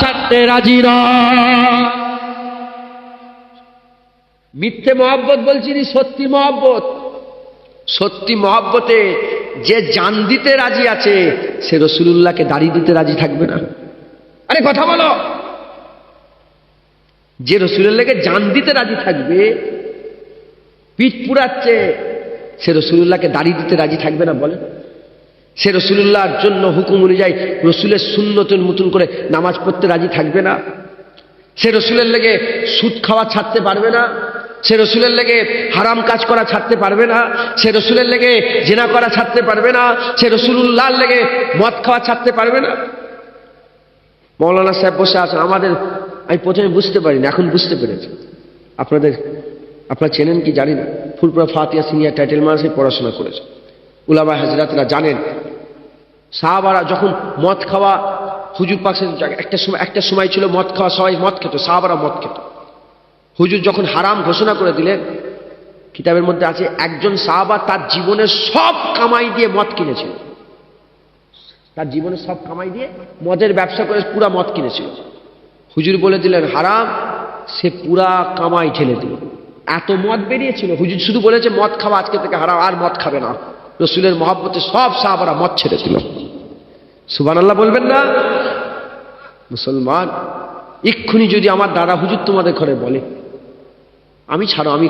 ছাড়তে রাজি নয়। মিথ্যে মহব্বত বলছি, সত্যি মহব্বত। সত্যি মহব্বতে যে জান দিতে রাজি আছে, সে রাসূলুল্লাহকে দাড়ি দিতে রাজি থাকবে না? আরে কথা বলো। যে রাসূলুল্লাহকে জান দিতে রাজি থাকবে, পিঠ পুড়াচ্ছে, সে রাসূলুল্লাহকে দাড়ি দিতে রাজি থাকবে না? বলেন। সে রাসূলুল্লাহর জন্য হুকুম অনুযায়ী রাসূলের সুন্নতের মতন করে নামাজ পড়তে রাজি থাকবে না? সে রাসূলের লেগে সুদ খাওয়া ছাড়তে পারবে না? সে রাসূলের লেগে হারাম কাজ করা ছাড়তে পারবে না? সে রাসূলের লেগে জিনা করা ছাড়তে পারবে না? সে রাসূলুল্লাহর লেগে মদ খাওয়া ছাড়তে পারবে না? মৌলানা সাহেব বসে আছেন, আমি প্রথমে বুঝতে পারিনি, এখন বুঝতে পেরেছি। আপনারা চেনেন কি জানি না, ফুলপুরা ফাতিহা সিনিয়র টাইটেল মাসে পড়াশোনা করেছে, উলামা হাজরাতরা জানেন। সাহাবারা যখন মদ খাওয়া হুজুর পাশে, একটা সময় ছিল মদ খাওয়া, সবাই মদ খেত, সাহাবারা মদ খেত। হুজুর যখন হারাম ঘোষণা করে দিলেন, কিতাবের মধ্যে আছে একজন সাহাবা তার জীবনের সব কামাই দিয়ে মদ কিনেছিল। তার জীবনের সব কামাই দিয়ে মদের ব্যবসা করে পুরা মদ কিনেছিল। হুজুর বলে দিলেন হারাম, সে পুরা কামাই ঠেলে দিল। এত মদ বেরিয়েছিল, হুজুর শুধু বলেছে মদ খাওয়া আজকে থেকে হারাম, আর মদ খাবে না। রসুলের মহব্বতে সব সাহাবারা মদ ছেড়ে দিল। সুবহানাল্লাহ বলবেন না? মুসলমান, এক্ষুনি যদি আমার দাদা হুজুর তোমাদের ঘরে বলে, আমি ছাড়ো, আমি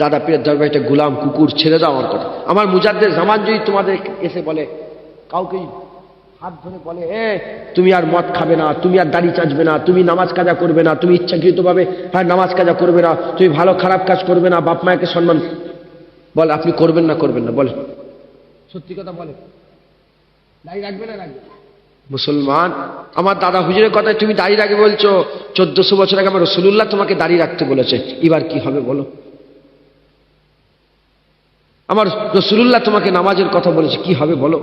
দাদা পীরের দরবারে একটা গোলাম কুকুর, ছেড়ে দাও আমার কথা। আমার মুজাদ্দেদ জামান যদি তোমাদের এসে বলে, কাউকে হাত ধরে বলে, তুমি আর মদ খাবে না, তুমি আর দাড়ি চাচবে না, তুমি নামাজ কাজা করবে না, তুমি ইচ্ছাকৃতভাবে নামাজ কাজা করবে না, তুমি ভালো খারাপ কাজ করবে না, বাপ মাকে সম্মান, বলে আপনি করবেন না করবেন না? বলে, সত্যি কথা বলে, দাড়ি রাখবে না রাখবে? মুসলমান, আমার দাদা হুজুরের কথায় তুমি দাড়ি রাখবে বলছো, 1400 বছর আগে আমার রাসূলুল্লাহ তোমাকে দাড়ি রাখতে বলেছে, এবার কি হবে বলো? আমার রাসূলুল্লাহ তোমাকে নামাজের কথা বলেছে, কি হবে বলো?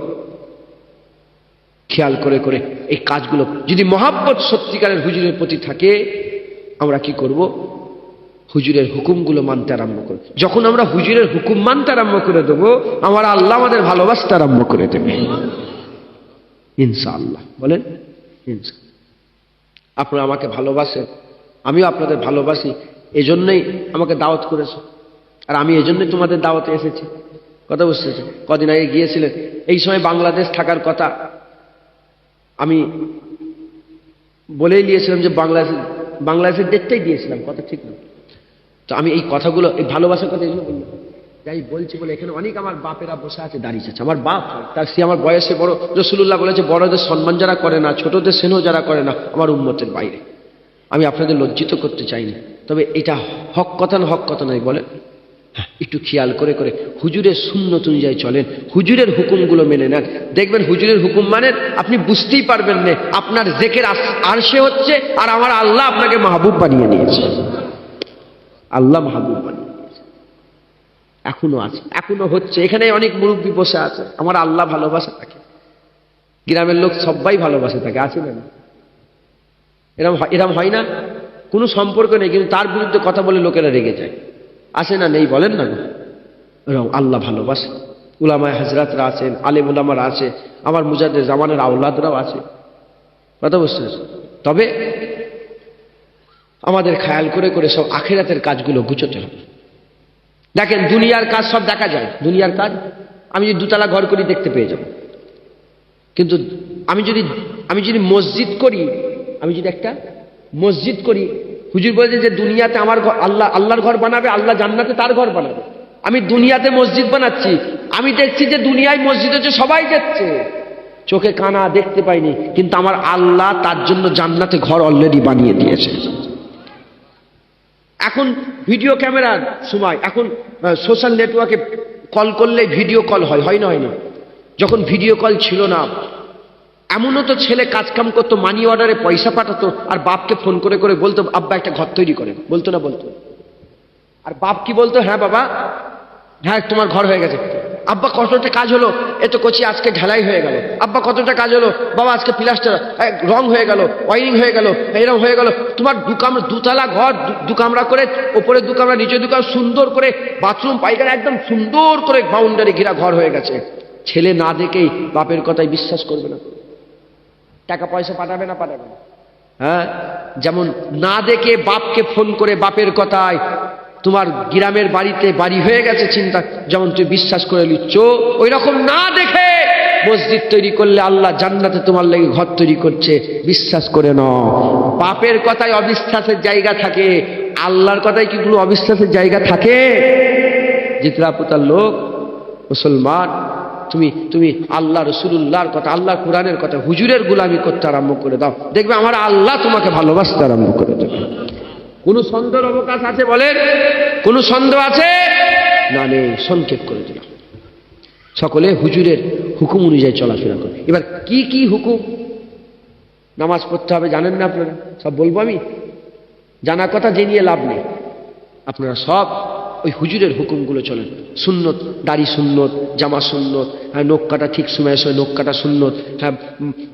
খেয়াল করে করে এই কাজগুলো যদি মহাব্বত সত্যিকারের হুজুরের প্রতি থাকে, আমরা কি করব? হুজুরের হুকুমগুলো মানতে আরম্ভ করব। যখন আমরা হুজুরের হুকুম মানতে আরম্ভ করে দেবো, আমার আল্লাহ আমাদের ভালোবাসতে আরম্ভ করে দেবে ইনশাআল্লাহ। বলেন ইনশাআল্লাহ। আপনারা আমাকে ভালোবাসেন, আমিও আপনাদের ভালোবাসি, এজন্যই আমাকে দাওয়াত করেছে, আর আমি এজন্যই তোমাদের দাওয়াতে এসেছি। কথা বুঝতেছেন? কদিন আগে গিয়েছিলেন, এই সময় বাংলাদেশ থাকার কথা, আমি বলেই দিয়েছিলাম যে বাংলাদেশের ডেটটাই দিয়েছিলাম, কথা ঠিক না। তো আমি এই কথাগুলো, এই ভালোবাসার কথা এগুলো বললাম, যাই বলছি বলে এখানে অনেক আমার বাপেরা বসে আছে, দাঁড়িয়ে আছে। আমার বাপ, তার সে আমার বয়সে বড়। রাসূলুল্লাহ বলেছে, বড়দের সম্মান যারা করে না, ছোটদের স্নেহ যারা করে না, আমার উম্মতের বাইরে। আমি আপনাদের লজ্জিত করতে চাইনি, তবে এটা হক কথা না হক কথা নয় বলেন? হ্যাঁ, একটু খেয়াল করে করে হুজুরের সুন্নত অনুযায়ী চলেন, হুজুরের হুকুমগুলো মেনে নেন, দেখবেন হুজুরের হুকুম মানেন, আপনি বুঝতেই পারবেন না আপনার জেকের আরশে হচ্ছে, আর আমার আল্লাহ আপনাকে মাহবুব বানিয়ে নিয়েছে। আল্লাহ মাহবুব বানিয়ে নিয়েছে, এখনো আছে, এখনো হচ্ছে। এখানে অনেক মুরব্বী বসে আছে, আমার আল্লাহ ভালোবাসে থাকে, গ্রামের লোক সবাই ভালোবাসে থাকে, আছে না? এরম হয় না? কোনো সম্পর্ক নেই, কিন্তু তার বিরুদ্ধে কথা বলে লোকেরা রেগে যায়, আছে না? নেই বলেন না? এরকম আল্লাহ ভালোবাসে। উলামায়ে হাজরাতরা আছেন, আলেম উলামারা আছে, আমার মুজাদ্দেদ জামানের আওলাদরাও আছে, কথা বুঝতে। তবে আমাদের খেয়াল করে করে সব আখিরাতের কাজগুলো গুছোতে হবে। দেখেন, দুনিয়ার কাজ সব দেখা যায়, দুনিয়ার কাজ আমি যদি 2 তলা ঘর করি দেখতে পেয়ে যাব, কিন্তু আমি যদি মসজিদ করি, আমি যদি একটা মসজিদ করি, হুজুর বলেছে যে দুনিয়াতে আমার ঘর, আল্লাহর ঘর বানাবে, আল্লাহ জান্নাতে তার ঘর বানাবে। আমি দুনিয়াতে মসজিদ বানাচ্ছি, আমি দেখছি যে দুনিয়ায় মসজিদ হচ্ছে, সবাই দেখছে, চোখে কানা দেখতে পাইনি, কিন্তু আমার আল্লাহ তার জন্য জান্নাতে ঘর অলরেডি বানিয়ে দিয়েছে। এখন ভিডিও ক্যামেরার সময়, এখন সোশ্যাল নেটওয়ার্কে কল করলে ভিডিও কল হয় না? হয় না? যখন ভিডিও কল ছিল না, এমনও তো ছেলে কাজকাম করতো, মানি অর্ডারে পয়সা পাঠাতো, আর বাপকে ফোন করে করে বলতো, আব্বা একটা ঘর তৈরি করেন, বলতো না? বলতো। আর বাপ কি বলতো? হ্যাঁ বাবা, হ্যাঁ তোমার ঘর হয়ে গেছে। আব্বা কতটা কাজ হলো? এত কচি আজকে ঢালাই হয়ে গেল। আব্বা কতটা কাজ হলো? বাবা আজকে প্লাস্টার রং হয়ে গেল, ওয়ারিং হয়ে গেল, এরকম হয়ে গেল। তোমার 2 তলা ঘর, 2 কামরা করে, ওপরে 2 কামরা, নিচে 2 কামরা, সুন্দর করে বাথরুম পায়খানা একদম সুন্দর করে বাউন্ডারি ঘেরা ঘর হয়ে গেছে। ছেলে না দেখেই বাপের কথায় বিশ্বাস করবে না, টাকা পয়সা পাঠাবে না? পাঠাবে না? হ্যাঁ, যেমন না দেখে বাপকে ফোন করে বাপের কথায় তোমার গ্রামের বাড়িতে বাড়ি হয়ে গেছে চিন্তা, যেমন তুই বিশ্বাস করে নিচ্ছ, ওই রকম না দেখে মসজিদ তৈরি করলে আল্লাহ জান্নাতে তোমার লাগি ঘর তৈরি করছে, বিশ্বাস করে নাও। বাপের কথায় অবিশ্বাসের জায়গা থাকে, আল্লাহর কথায় কি কোনো অবিশ্বাসের জায়গা থাকে? জিতরাপুতার লোক, মুসলমান, তুমি আল্লাহ রাসূলুল্লাহর কথা, আল্লাহ কোরআনের কথা, হুজুরের গোলামি করতে আরম্ভ করে দাও, দেখবে আমার আল্লাহ তোমাকে ভালোবাসতে আরম্ভ করে দেবে। কোনো সন্দেহের অবকাশ আছে? বলেন, কোনো সন্দেহ আছে? না, নেই। সংক্ষেপ করে দিলাম, সকলে হুজুরের হুকুম অনুযায়ী চলাফেরা করে। এবার কি কি হুকুম? নামাজ পড়তে হবে, জানেন না আপনারা? সব বলবো আমি? জানা কথা জেনিয়ে লাভ নেই, আপনারা সব ওই হুজুরের হুকুমগুলো চলেন। সুন্নত, দাড়ি সুন্নত, জামা সুন্নত, হ্যাঁ, নখ কাটা ঠিক সময় নখ কাটা সুন্নত, হ্যাঁ,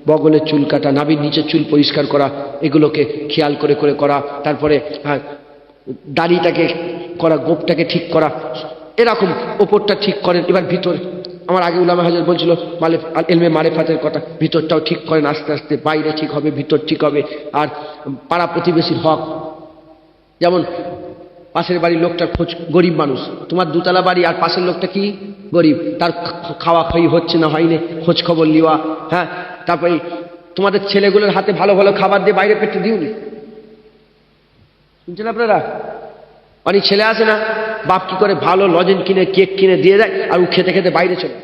বগলের চুল কাটা, নাভির নিচের চুল পরিষ্কার করা, এগুলোকে খেয়াল করে করে করা। তারপরে হ্যাঁ, দাড়িটাকে করা, গোপটাকে ঠিক করা, এরকম ওপরটা ঠিক করেন। এবার ভিতর, আমার আগে উলামা হাজার বলছিল ইলমে মারিফাতের কথা, ভিতরটাও ঠিক করেন আস্তে আস্তে, বাইরে ঠিক হবে, ভিতর ঠিক হবে। আর পাড়া প্রতিবেশীর হক, যেমন পাশের বাড়ির লোকটার খোঁজ, গরিব মানুষ, তোমার দুতলা বাড়ি আর পাশের লোকটা কি গরিব, তার খাওয়া খাই হচ্ছে না হয়নি, খোঁজ খবর নেওয়া। হ্যাঁ, তারপরে তোমাদের ছেলেগুলোর হাতে ভালো ভালো খাবার দিয়ে বাইরে পেটে দিওনি, শুনছেন আপনারা? অনেক ছেলে আছে না, বাপ কি করে ভালো লজেন কিনে কেক কিনে দিয়ে দেয় আর ও খেতে খেতে বাইরে চলে।